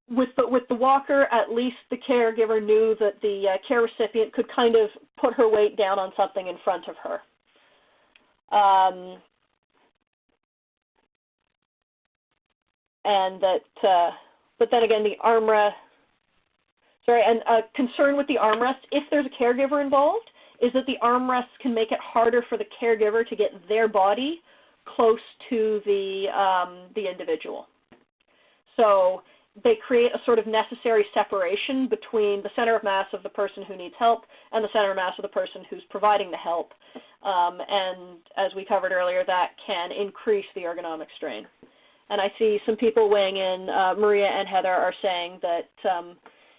With the walker, at least the caregiver knew that the care recipient could kind of put her weight down on something in front of her. And that, but then again, the armrest, and a concern with the armrest, if there's a caregiver involved, is that the armrests can make it harder for the caregiver to get their body close to the individual. So they create a sort of necessary separation between the center of mass of the person who needs help and the center of mass of the person who's providing the help. And as we covered earlier, that can increase the ergonomic strain. And I see some people weighing in, Maria and Heather are saying that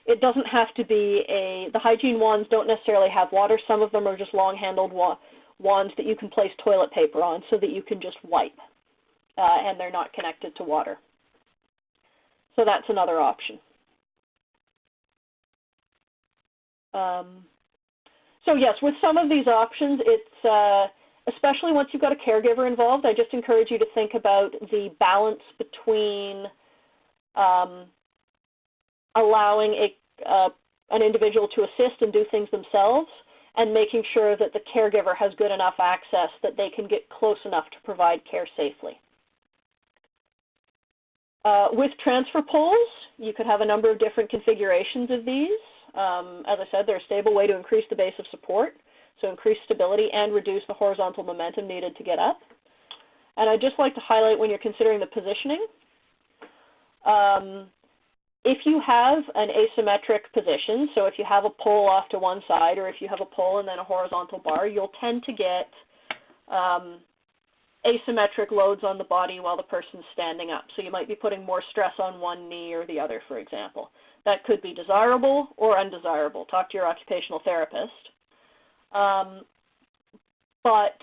it doesn't have to be the hygiene wands don't necessarily have water. Some of them are just long-handled wands that you can place toilet paper on so that you can just wipe, and they're not connected to water. So that's another option. So yes, with some of these options, it's especially once you've got a caregiver involved, I just encourage you to think about the balance between allowing an individual to assist and do things themselves and making sure that the caregiver has good enough access that they can get close enough to provide care safely. With transfer poles, you could have a number of different configurations of these. As I said, they're a stable way to increase the base of support, so increase stability and reduce the horizontal momentum needed to get up. And I'd just like to highlight when you're considering the positioning, if you have an asymmetric position, so if you have a pole off to one side or if you have a pole and then a horizontal bar, you'll tend to get asymmetric loads on the body while the person's standing up. So you might be putting more stress on one knee or the other, for example. That could be desirable or undesirable. Talk to your occupational therapist. But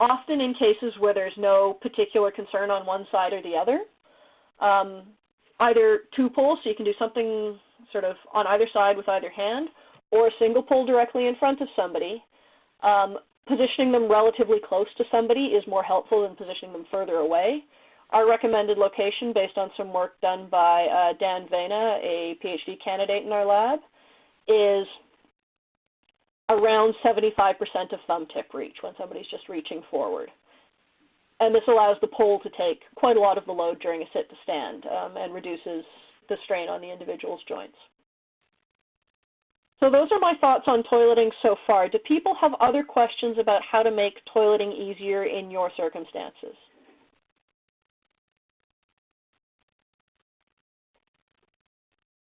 often in cases where there's no particular concern on one side or the other, either two poles, so you can do something sort of on either side with either hand, or a single pole directly in front of somebody. Positioning them relatively close to somebody is more helpful than positioning them further away. Our recommended location, based on some work done by Dan Vena, a PhD candidate in our lab, is around 75% of thumb tip reach when somebody's just reaching forward. And this allows the pole to take quite a lot of the load during a sit to stand and reduces the strain on the individual's joints. So those are my thoughts on toileting so far. Do people have other questions about how to make toileting easier in your circumstances?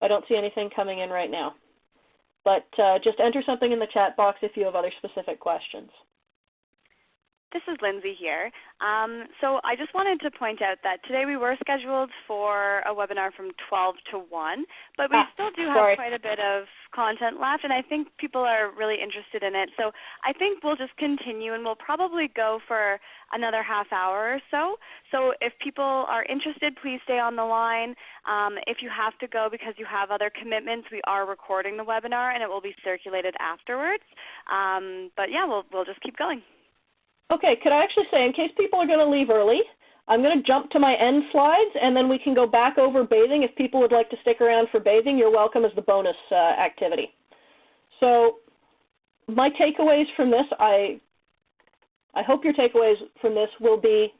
I don't see anything coming in right now. But just enter something in the chat box if you have other specific questions. This is Lindsay here. So I just wanted to point out that today we were scheduled for a webinar from 12 to 1, but we still do have quite a bit of content left, and I think people are really interested in it. So I think we'll just continue, and we'll probably go for another half hour or so. So if people are interested, please stay on the line. If you have to go because you have other commitments, we are recording the webinar, and it will be circulated afterwards. But yeah, we'll just keep going. Okay, could I actually say, in case people are going to leave early, I'm going to jump to my end slides, and then we can go back over bathing. If people would like to stick around for bathing, you're welcome as the bonus activity. So my takeaways from this, I hope your takeaways from this will be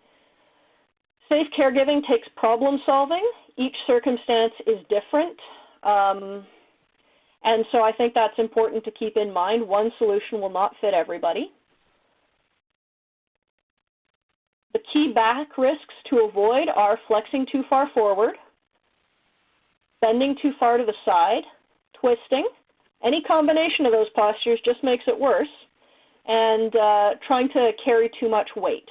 safe caregiving takes problem solving. Each circumstance is different. And so I think that's important to keep in mind. One solution will not fit everybody. The key back risks to avoid are flexing too far forward, bending too far to the side, twisting. Any combination of those postures just makes it worse, and trying to carry too much weight.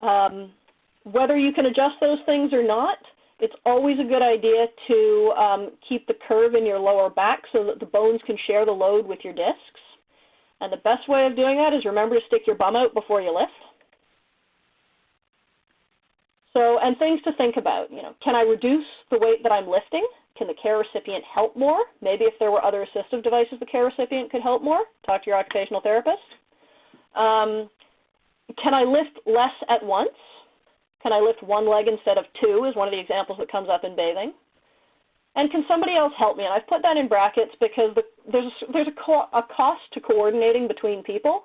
Whether you can adjust those things or not, it's always a good idea to keep the curve in your lower back so that the bones can share the load with your discs. And the best way of doing that is remember to stick your bum out before you lift. So, and things to think about, can I reduce the weight that I'm lifting? Can the care recipient help more? Maybe if there were other assistive devices, the care recipient could help more. Talk to your occupational therapist. Can I lift less at once? Can I lift one leg instead of two is one of the examples that comes up in bathing. And can somebody else help me? And I've put that in brackets because there's a cost to coordinating between people.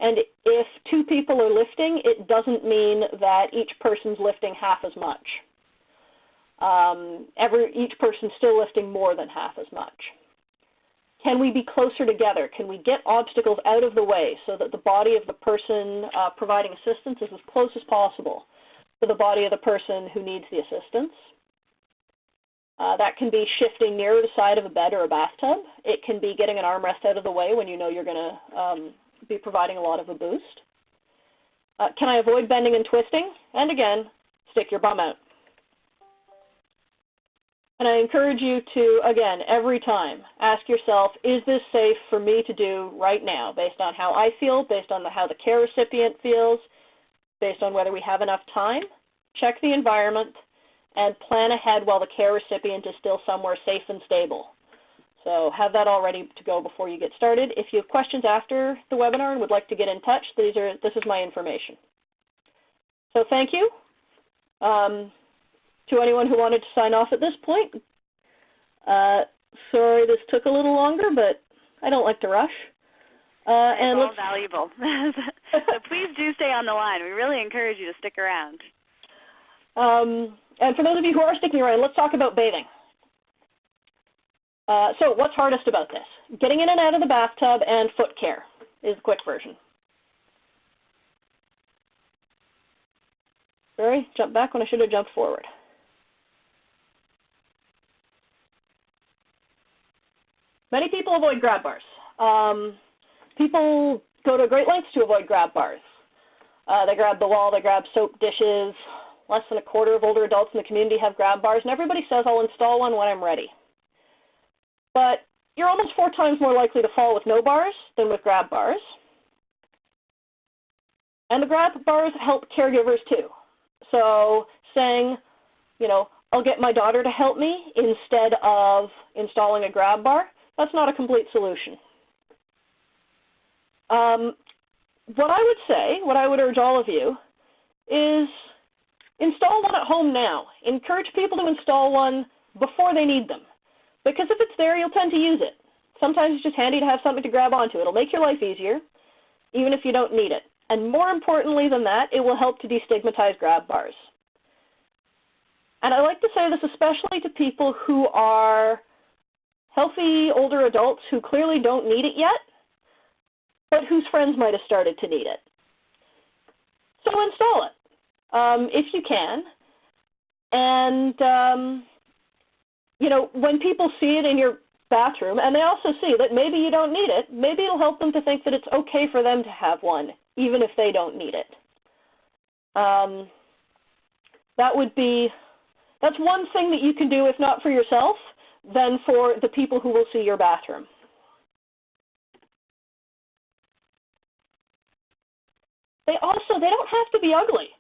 And if two people are lifting, it doesn't mean that each person's lifting half as much. Each person's still lifting more than half as much. Can we be closer together? Can we get obstacles out of the way so that the body of the person providing assistance is as close as possible to the body of the person who needs the assistance? That can be shifting nearer the side of a bed or a bathtub. It can be getting an armrest out of the way when you know you're going to be providing a lot of a boost. Can I avoid bending and twisting? And again, stick your bum out. And I encourage you to, again, every time, ask yourself, is this safe for me to do right now, based on how I feel, based on how the care recipient feels, based on whether we have enough time? Check the environment. and plan ahead while the care recipient is still somewhere safe and stable. So have that all ready to go before you get started. If you have questions after the webinar and would like to get in touch, this is my information. So thank you. To anyone who wanted to sign off at this point, sorry this took a little longer, but I don't like to rush. And it's all valuable. So please do stay on the line. We really encourage you to stick around. And for those of you who are sticking around, let's talk about bathing. So what's hardest about this? Getting in and out of the bathtub and foot care is the quick version. Sorry, jump back when I should have jumped forward. Many people avoid grab bars. People go to great lengths to avoid grab bars. They grab the wall, they grab soap dishes. Less than a quarter of older adults in the community have grab bars, and everybody says, I'll install one when I'm ready. But you're almost 4 times more likely to fall with no bars than with grab bars. And the grab bars help caregivers too. So saying, you know, I'll get my daughter to help me instead of installing a grab bar, that's not a complete solution. What I would say, what I would urge all of you, is install one at home now. Encourage people to install one before they need them. Because if it's there, you'll tend to use it. Sometimes it's just handy to have something to grab onto. It'll make your life easier, even if you don't need it. And more importantly than that, it will help to destigmatize grab bars. And I like to say this especially to people who are healthy older adults who clearly don't need it yet, but whose friends might have started to need it. So install it if you can. And you know, when people see it in your bathroom, and they also see that maybe you don't need it, maybe it'll help them to think that it's okay for them to have one, even if they don't need it. That's one thing that you can do, if not for yourself, then for the people who will see your bathroom. They don't have to be ugly.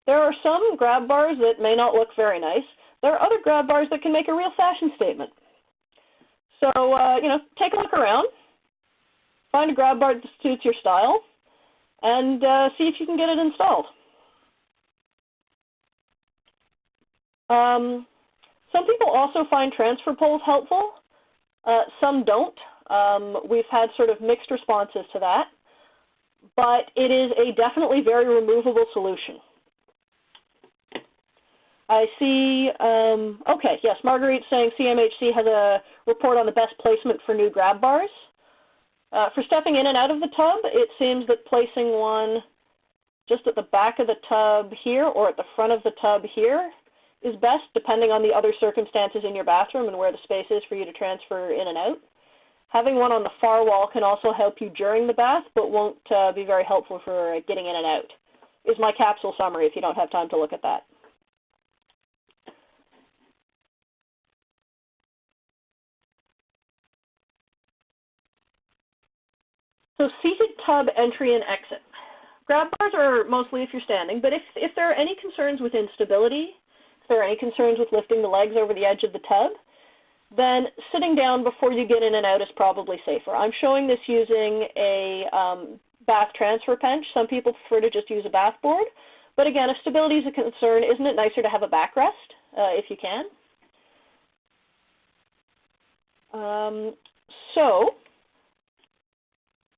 There are some grab bars that may not look very nice. There are other grab bars that can make a real fashion statement. So, you know, take a look around, find a grab bar that suits your style, and see if you can get it installed. Some people also find transfer poles helpful. Some don't. We've had sort of mixed responses to that. But it is a definitely very removable solution. I see, okay, yes, Marguerite's saying CMHC has a report on the best placement for new grab bars. For stepping in and out of the tub, it seems that placing one just at the back of the tub here or at the front of the tub here is best, depending on the other circumstances in your bathroom and where the space is for you to transfer in and out. Having one on the far wall can also help you during the bath, but won't be very helpful for getting in and out, is my capsule summary if you don't have time to look at that. So seated tub entry and exit. Grab bars are mostly if you're standing, but if there are any concerns with instability, if there are any concerns with lifting the legs over the edge of the tub, then sitting down before you get in and out is probably safer. I'm showing this using a bath transfer bench. Some people prefer to just use a bath board. But again, if stability is a concern, isn't it nicer to have a backrest if you can?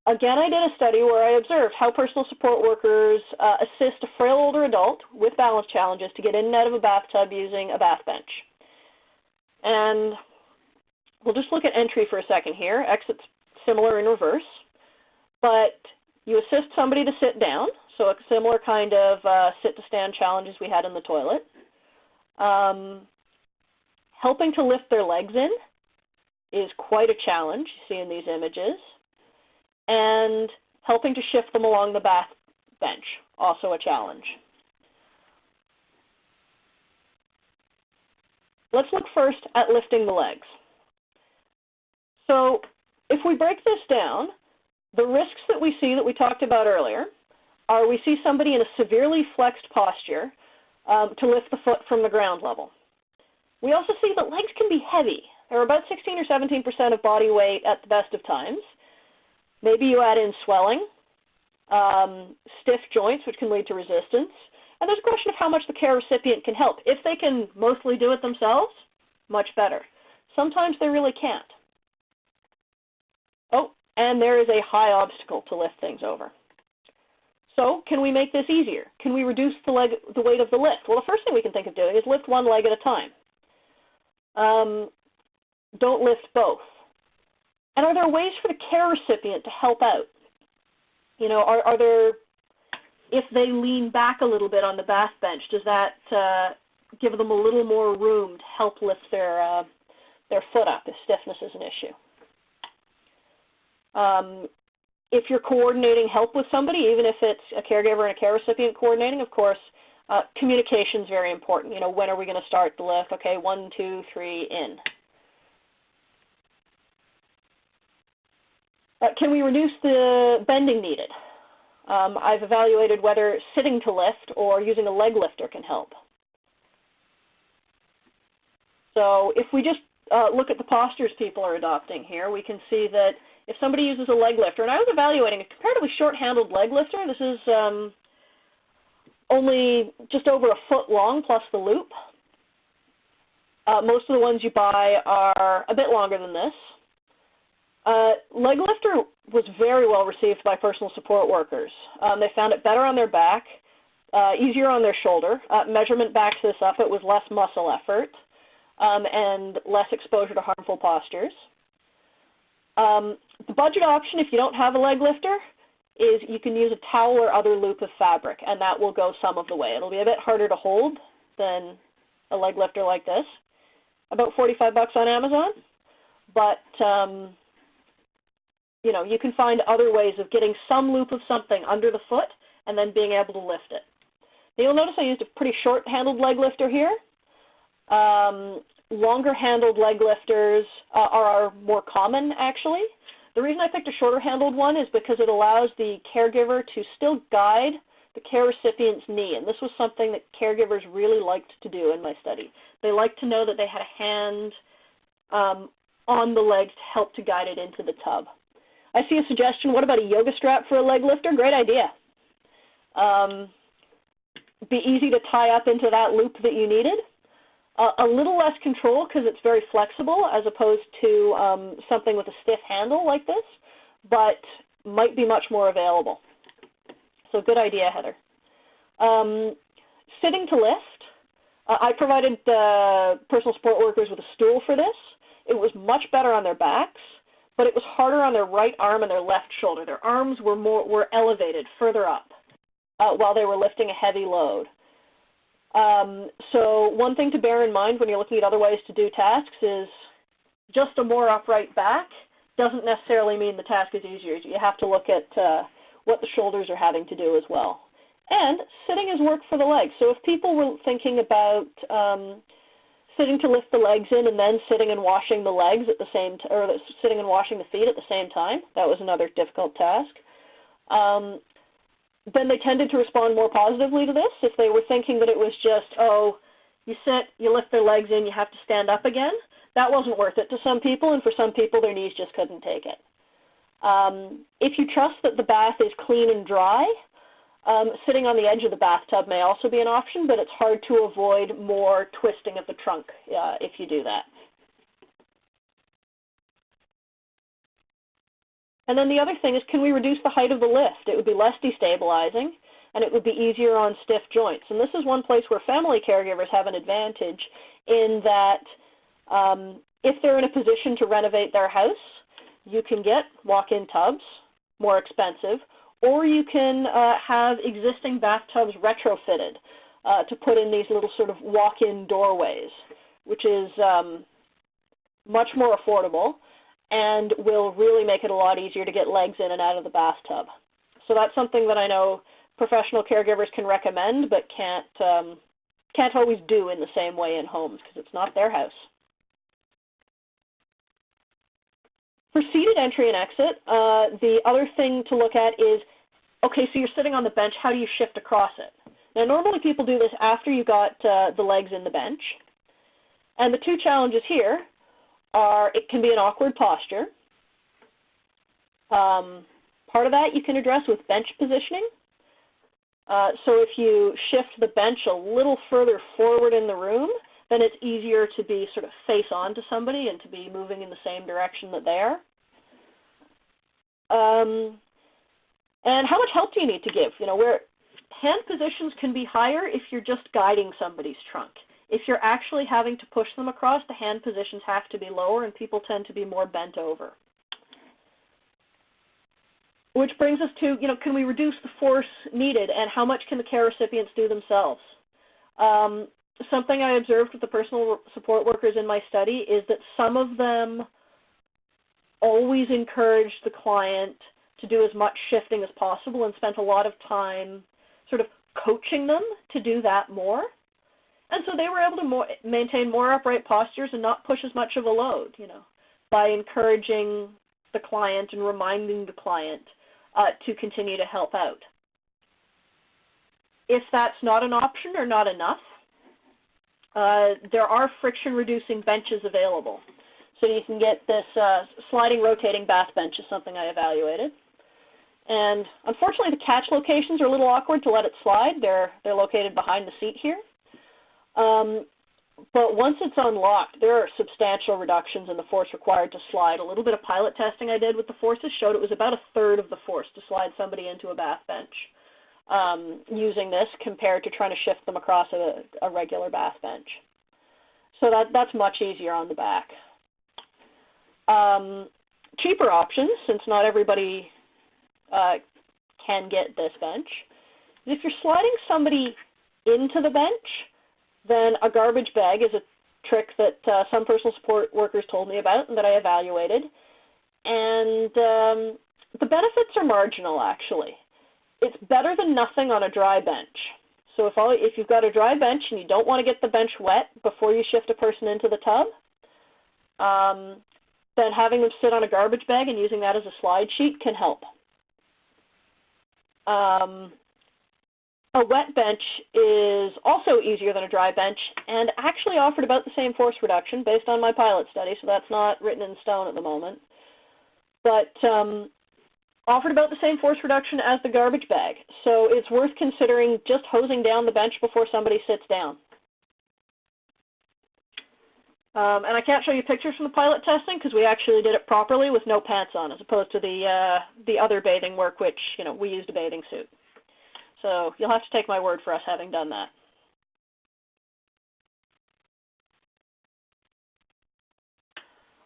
Again, I did a study where I observed how personal support workers assist a frail older adult with balance challenges to get in and out of a bathtub using a bath bench. And we'll just look at entry for a second here. Exit's similar in reverse. But you assist somebody to sit down, so a similar kind of sit-to-stand challenge as we had in the toilet. Helping to lift their legs in is quite a challenge, you see in these images. And helping to shift them along the bath bench, also a challenge. Let's look first at lifting the legs. So if we break this down, the risks that we see that we talked about earlier are we see somebody in a severely flexed posture to lift the foot from the ground level. We also see that legs can be heavy. They're about 16 or 17% of body weight at the best of times. Maybe you add in swelling, stiff joints, which can lead to resistance. And there's a question of how much the care recipient can help. If they can mostly do it themselves, much better. Sometimes they really can't. Oh, and there is a high obstacle to lift things over. So can we make this easier? Can we reduce the weight of the lift? Well, the first thing we can think of doing is lift one leg at a time. Don't lift both. And are there ways for the care recipient to help out? You know, are there, if they lean back a little bit on the bath bench, does that give them a little more room to help lift their foot up if stiffness is an issue? If you're coordinating help with somebody, even if it's a caregiver and a care recipient coordinating, of course, communication is very important. You know, when are we going to start the lift? Okay, 1, 2, 3, in. Can we reduce the bending needed? I've evaluated whether sitting to lift or using a leg lifter can help. So if we just look at the postures people are adopting here, we can see that if somebody uses a leg lifter, and I was evaluating a comparatively short-handled leg lifter. This is only just over a foot long plus the loop. Most of the ones you buy are a bit longer than this. Leg lifter was very well received by personal support workers. They found it better on their back, easier on their shoulder. Measurement backs this up. It was less muscle effort and less exposure to harmful postures. The budget option, if you don't have a leg lifter, is you can use a towel or other loop of fabric, and that will go some of the way. It'll be a bit harder to hold than a leg lifter like this. About $45 on Amazon, but you know, you can find other ways of getting some loop of something under the foot and then being able to lift it. Now you'll notice I used a pretty short-handled leg lifter here. Longer-handled leg lifters are more common, actually. The reason I picked a shorter-handled one is because it allows the caregiver to still guide the care recipient's knee, and this was something that caregivers really liked to do in my study. They liked to know that they had a hand on the legs to help to guide it into the tub. I see a suggestion, what about a yoga strap for a leg lifter? Great idea. Be easy to tie up into that loop that you needed. A little less control because it's very flexible as opposed to something with a stiff handle like this, but might be much more available. So good idea, Heather. Sitting to lift. I provided personal support workers with a stool for this. It was much better on their backs, but it was harder on their right arm and their left shoulder. Their arms were elevated further up while they were lifting a heavy load. So one thing to bear in mind when you're looking at other ways to do tasks is just a more upright back doesn't necessarily mean the task is easier. You have to look at what the shoulders are having to do as well. And sitting is work for the legs. So if people were thinking about sitting to lift the legs in and then sitting and washing the legs at the same time, or sitting and washing the feet at the same time, that was another difficult task. Then they tended to respond more positively to this. If they were thinking that it was just, oh, you sit, you lift their legs in, you have to stand up again, that wasn't worth it to some people, and for some people their knees just couldn't take it. If you trust that the bath is clean and dry, sitting on the edge of the bathtub may also be an option, but it's hard to avoid more twisting of the trunk if you do that. And then the other thing is, can we reduce the height of the lift? It would be less destabilizing, and it would be easier on stiff joints. And this is one place where family caregivers have an advantage in that if they're in a position to renovate their house, you can get walk-in tubs, more expensive, or you can have existing bathtubs retrofitted to put in these little sort of walk-in doorways, which is much more affordable and will really make it a lot easier to get legs in and out of the bathtub. So that's something that I know professional caregivers can recommend, but can't always do in the same way in homes because it's not their house. For seated entry and exit, the other thing to look at is, okay, so you're sitting on the bench, how do you shift across it? Now normally people do this after you got the legs in the bench. And the two challenges here are it can be an awkward posture. Part of that you can address with bench positioning. So if you shift the bench a little further forward in the room, then it's easier to be sort of face on to somebody and to be moving in the same direction that they are. And how much help do you need to give? You know, where hand positions can be higher if you're just guiding somebody's trunk. If you're actually having to push them across, the hand positions have to be lower and people tend to be more bent over. Which brings us to, you know, can we reduce the force needed and how much can the care recipients do themselves? Something I observed with the personal support workers in my study is that some of them always encouraged the client to do as much shifting as possible and spent a lot of time sort of coaching them to do that more. And so they were able to maintain more upright postures and not push as much of a load, you know, by encouraging the client and reminding the client to continue to help out. If that's not an option or not enough, there are friction-reducing benches available. So you can get this sliding, rotating bath bench is something I evaluated. And unfortunately, the catch locations are a little awkward to let it slide. They're located behind the seat here. But once it's unlocked, there are substantial reductions in the force required to slide. A little bit of pilot testing I did with the forces showed it was about 1/3 of the force to slide somebody into a bath bench using this compared to trying to shift them across a regular bath bench. So that's much easier on the back. Cheaper options, since not everybody can get this bench, if you're sliding somebody into the bench, then a garbage bag is a trick that some personal support workers told me about and that I evaluated. And the benefits are marginal, actually. It's better than nothing on a dry bench. So if you've got a dry bench and you don't want to get the bench wet before you shift a person into the tub, then having them sit on a garbage bag and using that as a slide sheet can help. A wet bench is also easier than a dry bench and actually offered about the same force reduction based on my pilot study, so that's not written in stone at the moment. But offered about the same force reduction as the garbage bag. So it's worth considering just hosing down the bench before somebody sits down. And I can't show you pictures from the pilot testing because we actually did it properly with no pants on, as opposed to the other bathing work, which, you know, we used a bathing suit. So you'll have to take my word for us having done that.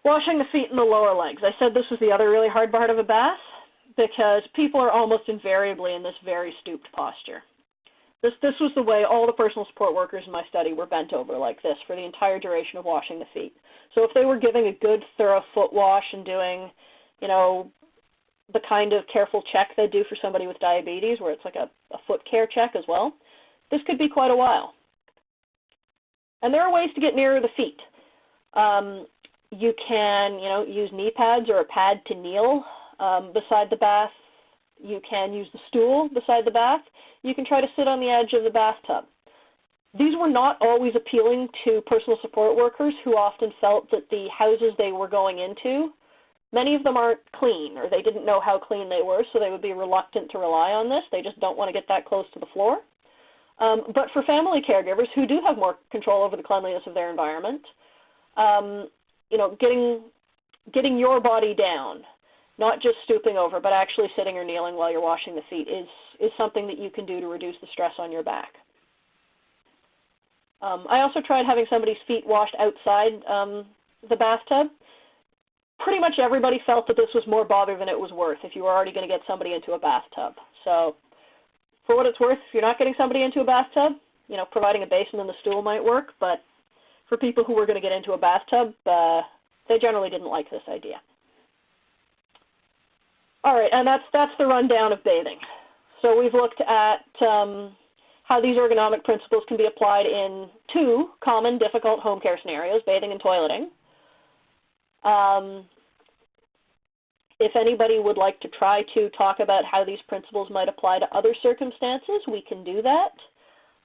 Washing the feet and the lower legs. I said this was the other really hard part of a bath because people are almost invariably in this very stooped posture. This was the way all the personal support workers in my study were bent over like this for the entire duration of washing the feet. So if they were giving a good thorough foot wash and doing, you know, the kind of careful check they do for somebody with diabetes where it's like a foot care check as well, this could be quite a while. And there are ways to get nearer the feet. You can, you know, use knee pads or a pad to kneel beside the bath. You can use the stool beside the bath. You can try to sit on the edge of the bathtub. These were not always appealing to personal support workers who often felt that the houses they were going into, many of them aren't clean or they didn't know how clean they were, so they would be reluctant to rely on this. They just don't want to get that close to the floor. But for family caregivers who do have more control over the cleanliness of their environment, you know, getting your body down, not just stooping over, but actually sitting or kneeling while you're washing the feet is something that you can do to reduce the stress on your back. I also tried having somebody's feet washed outside the bathtub. Pretty much everybody felt that this was more bother than it was worth if you were already going to get somebody into a bathtub. So for what it's worth, if you're not getting somebody into a bathtub, you know, providing a basin and the stool might work, but for people who were going to get into a bathtub, they generally didn't like this idea. All right, and that's the rundown of bathing. So we've looked at how these ergonomic principles can be applied in two common difficult home care scenarios, bathing and toileting. If anybody would like to try to talk about how these principles might apply to other circumstances, we can do that.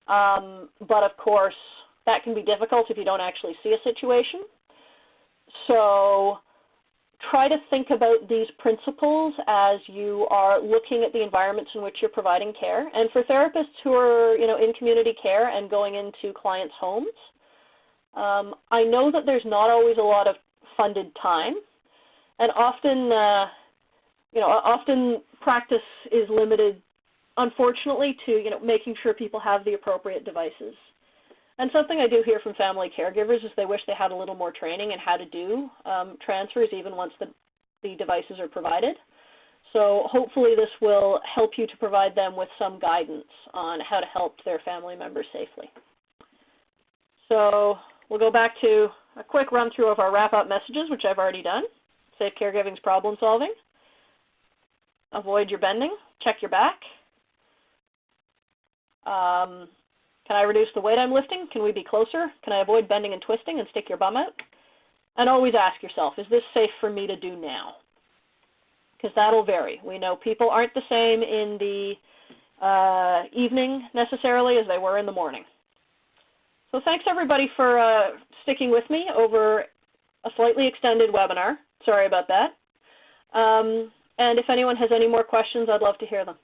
But of course, that can be difficult if you don't actually see a situation. So try to think about these principles as you are looking at the environments in which you're providing care. And for therapists who are, in community care and going into clients' homes, I know that there's not always a lot of funded time, and often, often practice is limited, unfortunately, to making sure people have the appropriate devices. And something I do hear from family caregivers is they wish they had a little more training in how to do transfers even once the devices are provided. So hopefully this will help you to provide them with some guidance on how to help their family members safely. So we'll go back to a quick run through of our wrap-up messages, which I've already done. Safe caregiving's problem solving. Avoid your bending. Check your back. Can I reduce the weight I'm lifting? Can we be closer? Can I avoid bending and twisting and stick your bum out? And always ask yourself, is this safe for me to do now? Because that'll vary. We know people aren't the same in the evening necessarily as they were in the morning. So thanks everybody for sticking with me over a slightly extended webinar. Sorry about that. And if anyone has any more questions, I'd love to hear them.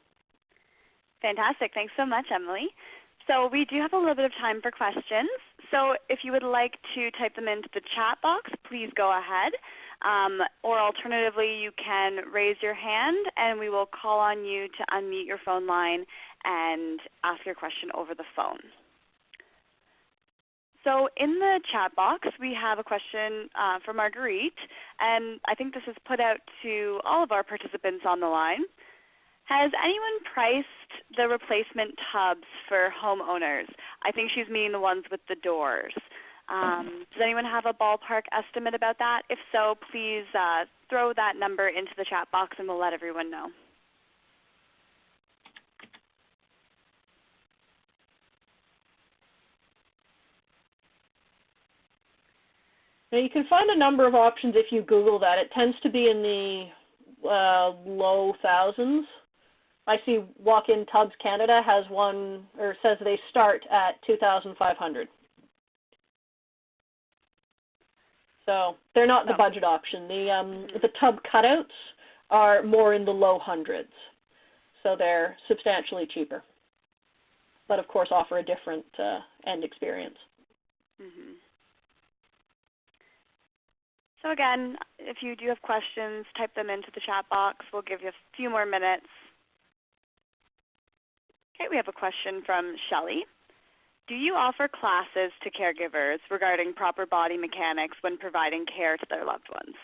Fantastic. Thanks so much, Emily. So we do have a little bit of time for questions. So if you would like to type them into the chat box, please go ahead. Or alternatively, you can raise your hand and we will call on you to unmute your phone line and ask your question over the phone. So in the chat box, we have a question for Marguerite, and I think this is put out to all of our participants on the line. Has anyone priced the replacement tubs for homeowners? I think she's meaning the ones with the doors. Does anyone have a ballpark estimate about that? If so, please throw that number into the chat box and we'll let everyone know. Now you can find a number of options if you Google that. It tends to be in the low thousands. I see Walk-In Tubs Canada has one, or says they start at $2,500. So they're not the budget option. The tub cutouts are more in the low hundreds. So they're substantially cheaper, but of course offer a different end experience. Mm-hmm. So again, if you do have questions, type them into the chat box. We'll give you a few more minutes. Okay, we have a question from Shelley. Do you offer classes to caregivers regarding proper body mechanics when providing care to their loved ones?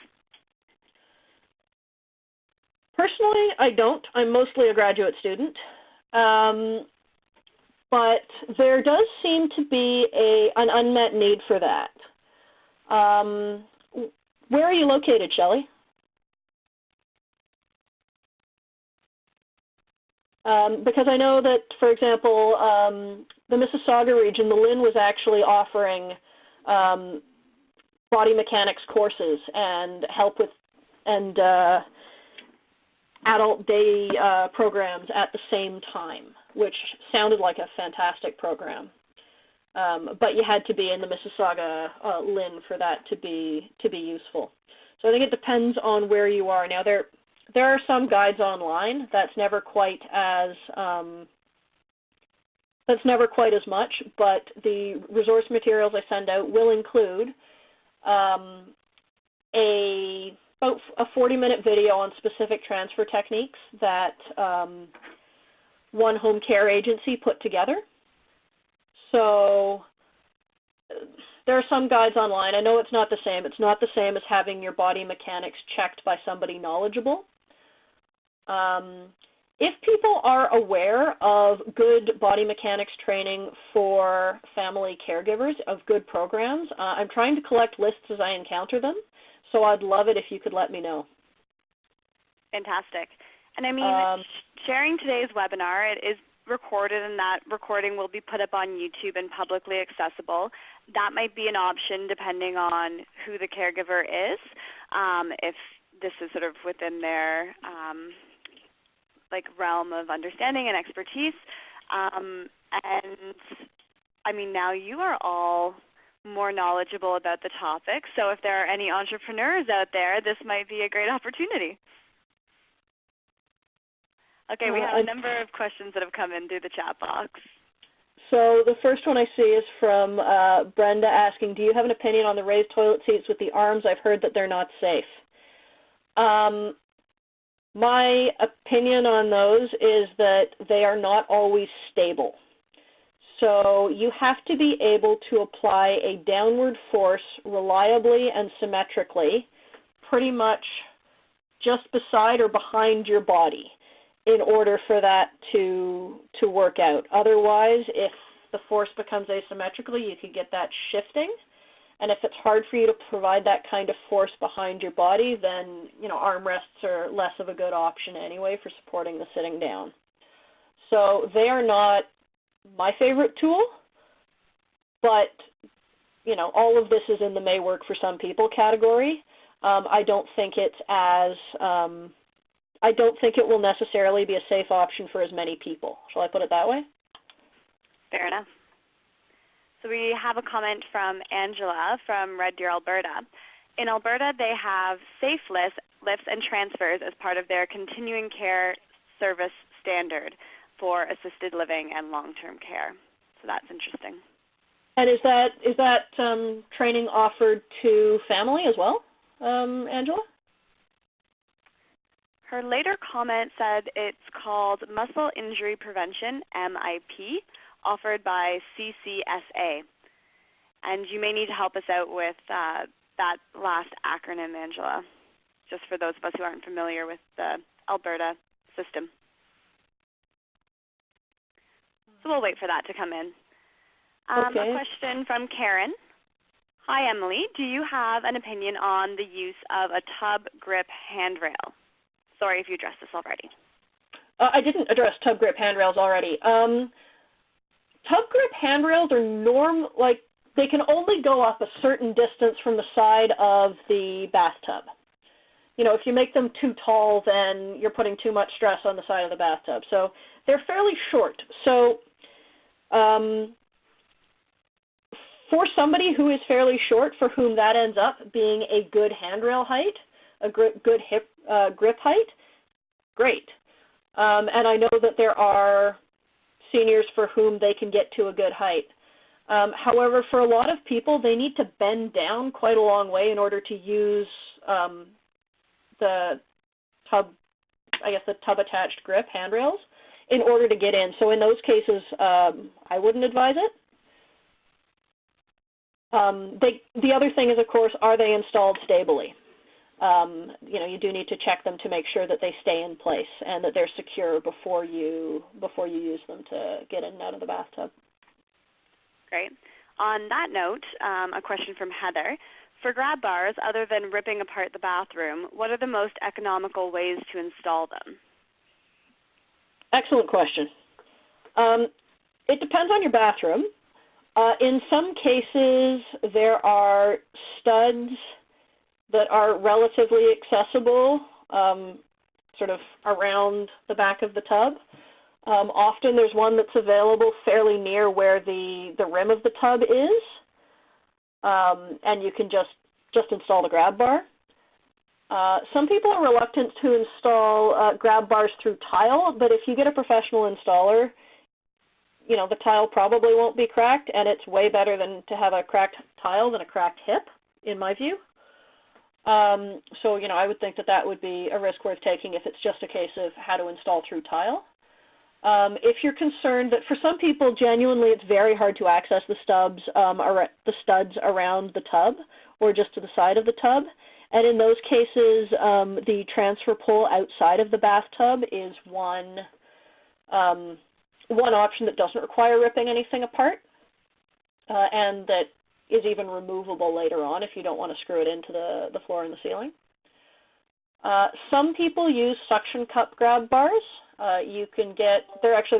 Personally, I don't. I'm mostly a graduate student. But there does seem to be an unmet need for that. Where are you located, Shelley? Because I know that, for example, the Mississauga region, the LHIN was actually offering body mechanics courses and help with adult day programs at the same time, which sounded like a fantastic program. But you had to be in the Mississauga LHIN for that to be useful. So I think it depends on where you are. Now there are some guides online. That's never quite as much, but the resource materials I send out will include about a 40-minute video on specific transfer techniques that one home care agency put together. So there are some guides online. I know it's not the same. It's not the same as having your body mechanics checked by somebody knowledgeable. If people are aware of good body mechanics training for family caregivers, of good programs, I'm trying to collect lists as I encounter them, so I'd love it if you could let me know. Fantastic. And I mean, sharing today's webinar, it is recorded, and that recording will be put up on YouTube and publicly accessible. That might be an option depending on who the caregiver is, if this is sort of within their realm of understanding and expertise. And I mean, now you are all more knowledgeable about the topic, so if there are any entrepreneurs out there, this might be a great opportunity. Okay, we have a number of questions that have come in through the chat box. So the first one I see is from Brenda asking, do you have an opinion on the raised toilet seats with the arms? I've heard that they're not safe. My opinion on those is that they are not always stable. So you have to be able to apply a downward force reliably and symmetrically, pretty much just beside or behind your body, in order for that to work out. Otherwise, if the force becomes asymmetrical, you could get that shifting. And if it's hard for you to provide that kind of force behind your body, then armrests are less of a good option anyway for supporting the sitting down. So they are not my favorite tool, but all of this is in the may work for some people category. I don't think it's as I don't think it will necessarily be a safe option for as many people. Shall I put it that way? Fair enough. So we have a comment from Angela from Red Deer, Alberta. In Alberta, they have safe lifts and transfers as part of their continuing care service standard for assisted living and long-term care. So that's interesting. And is that training offered to family as well, Angela? Her later comment said it's called Muscle Injury Prevention, MIP, offered by CCSA. And you may need to help us out with that last acronym, Angela, just for those of us who aren't familiar with the Alberta system. So we'll wait for that to come in. Okay. A question from Karen. Hi, Emily. Do you have an opinion on the use of a tub grip handrail? Sorry if you addressed this already. I didn't address tub grip handrails already. Tub grip handrails are they can only go up a certain distance from the side of the bathtub. If you make them too tall, then you're putting too much stress on the side of the bathtub. So they're fairly short. So for somebody who is fairly short, for whom that ends up being a good handrail height, a good hip grip height, great. And I know that there are seniors for whom they can get to a good height. However, for a lot of people, they need to bend down quite a long way in order to use the tub attached grip handrails in order to get in. So in those cases, I wouldn't advise it. The other thing is, of course, are they installed stably? You do need to check them to make sure that they stay in place and that they're secure before you use them to get in and out of the bathtub. Great. On that note, a question from Heather. For grab bars, other than ripping apart the bathroom, what are the most economical ways to install them? Excellent question. It depends on your bathroom. In some cases, there are studs that are relatively accessible, sort of around the back of the tub. Often there's one that's available fairly near where the rim of the tub is, and you can just install the grab bar. Some people are reluctant to install grab bars through tile, but if you get a professional installer, the tile probably won't be cracked, and it's way better than to have a cracked tile than a cracked hip, in my view. So, I would think that would be a risk worth taking if it's just a case of how to install through tile. If you're concerned that for some people, genuinely, it's very hard to access the studs around the tub or just to the side of the tub, and in those cases, the transfer pole outside of the bathtub is one option that doesn't require ripping anything apart, and that is even removable later on if you don't want to screw it into the floor and the ceiling. Some people use suction cup grab bars. They're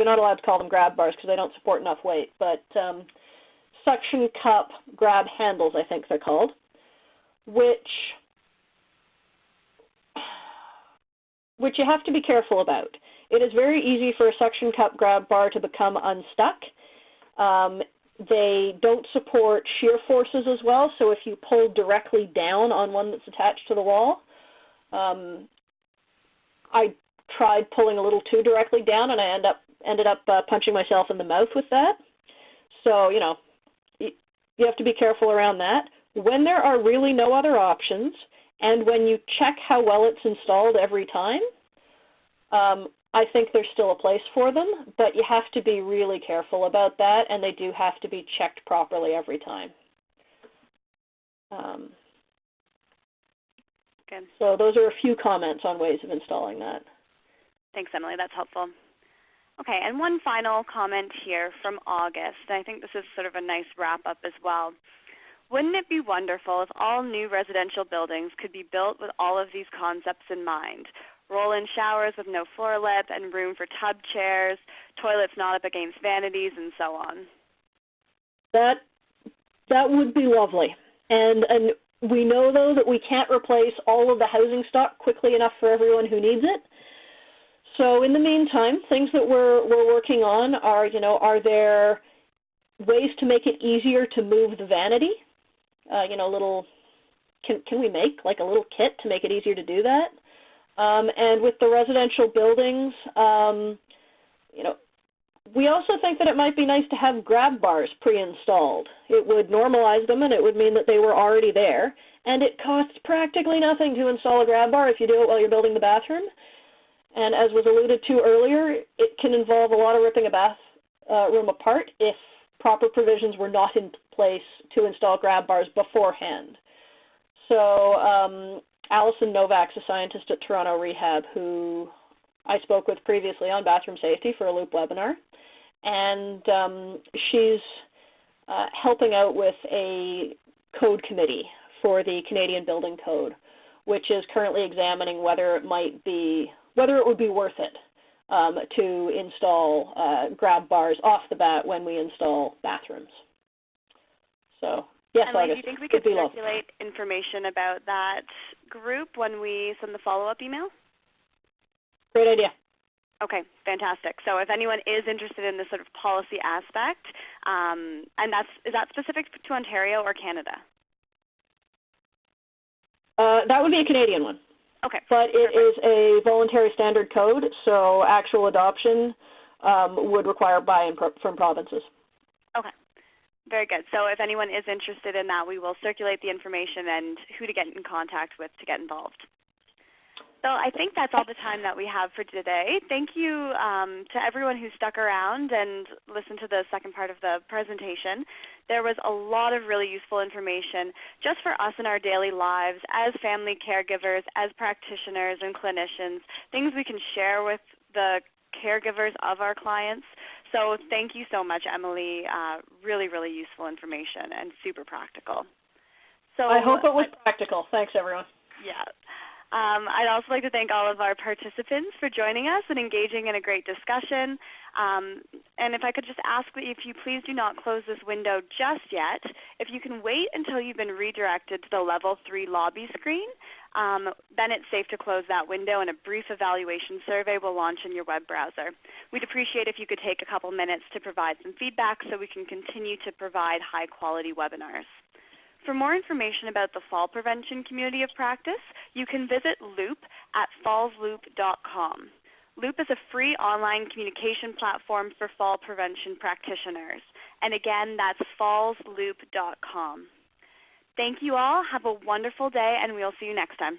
not allowed to call them grab bars because they don't support enough weight, but suction cup grab handles, I think they're called, which you have to be careful about. It is very easy for a suction cup grab bar to become unstuck. They don't support shear forces as well, so if you pull directly down on one that's attached to the wall, I tried pulling a little too directly down, and I ended up punching myself in the mouth with that. So, you know, you have to be careful around that. When there are really no other options, and when you check how well it's installed every time, I think there's still a place for them, but you have to be really careful about that, and they do have to be checked properly every time. Good. So those are a few comments on ways of installing that. Thanks, Emily. That's helpful. Okay, and one final comment here from August. I think this is sort of a nice wrap-up as well. Wouldn't it be wonderful if all new residential buildings could be built with all of these concepts in mind? Roll-in showers with no floor lip and room for tub chairs, toilets not up against vanities, and so on. That would be lovely. And we know, though, that we can't replace all of the housing stock quickly enough for everyone who needs it. So in the meantime, things that we're working on are, you know, are there ways to make it easier to move the vanity? You know, can we make like a little kit to make it easier to do that? And with the residential buildings, you know, we also think that it might be nice to have grab bars pre-installed. It would normalize them, and it would mean that they were already there. And it costs practically nothing to install a grab bar if you do it while you're building the bathroom. And as was alluded to earlier, it can involve a lot of ripping a bathroom apart if proper provisions were not in place to install grab bars beforehand. So Alison Novak's a scientist at Toronto Rehab who I spoke with previously on bathroom safety for a Loop webinar. And she's helping out with a code committee for the Canadian Building Code, which is currently examining whether it would be worth it to install grab bars off the bat when we install bathrooms. So yes, Emily, August, do you think we could circulate information about that group when we send the follow-up email? Great idea. Okay, fantastic. So if anyone is interested in this sort of policy aspect, and is that specific to Ontario or Canada? That would be a Canadian one. Okay. But it is a voluntary standard code, so actual adoption would require buy-in from provinces. Okay. Very good. So if anyone is interested in that, we will circulate the information and who to get in contact with to get involved. So I think that's all the time that we have for today. Thank you to everyone who stuck around and listened to the second part of the presentation. There was a lot of really useful information just for us in our daily lives as family caregivers, as practitioners and clinicians, things we can share with the caregivers of our clients. So thank you so much, Emily. Really, really useful information and super practical. So I hope it was practical. Thanks, everyone. Yeah. I'd also like to thank all of our participants for joining us and engaging in a great discussion. And if I could just ask that if you please do not close this window just yet. If you can wait until you've been redirected to the Level 3 lobby screen, then it's safe to close that window and a brief evaluation survey will launch in your web browser. We'd appreciate if you could take a couple minutes to provide some feedback so we can continue to provide high-quality webinars. For more information about the fall prevention community of practice, you can visit Loop at fallsloop.com. Loop is a free online communication platform for fall prevention practitioners. And again, that's fallsloop.com. Thank you all. Have a wonderful day, and we'll see you next time.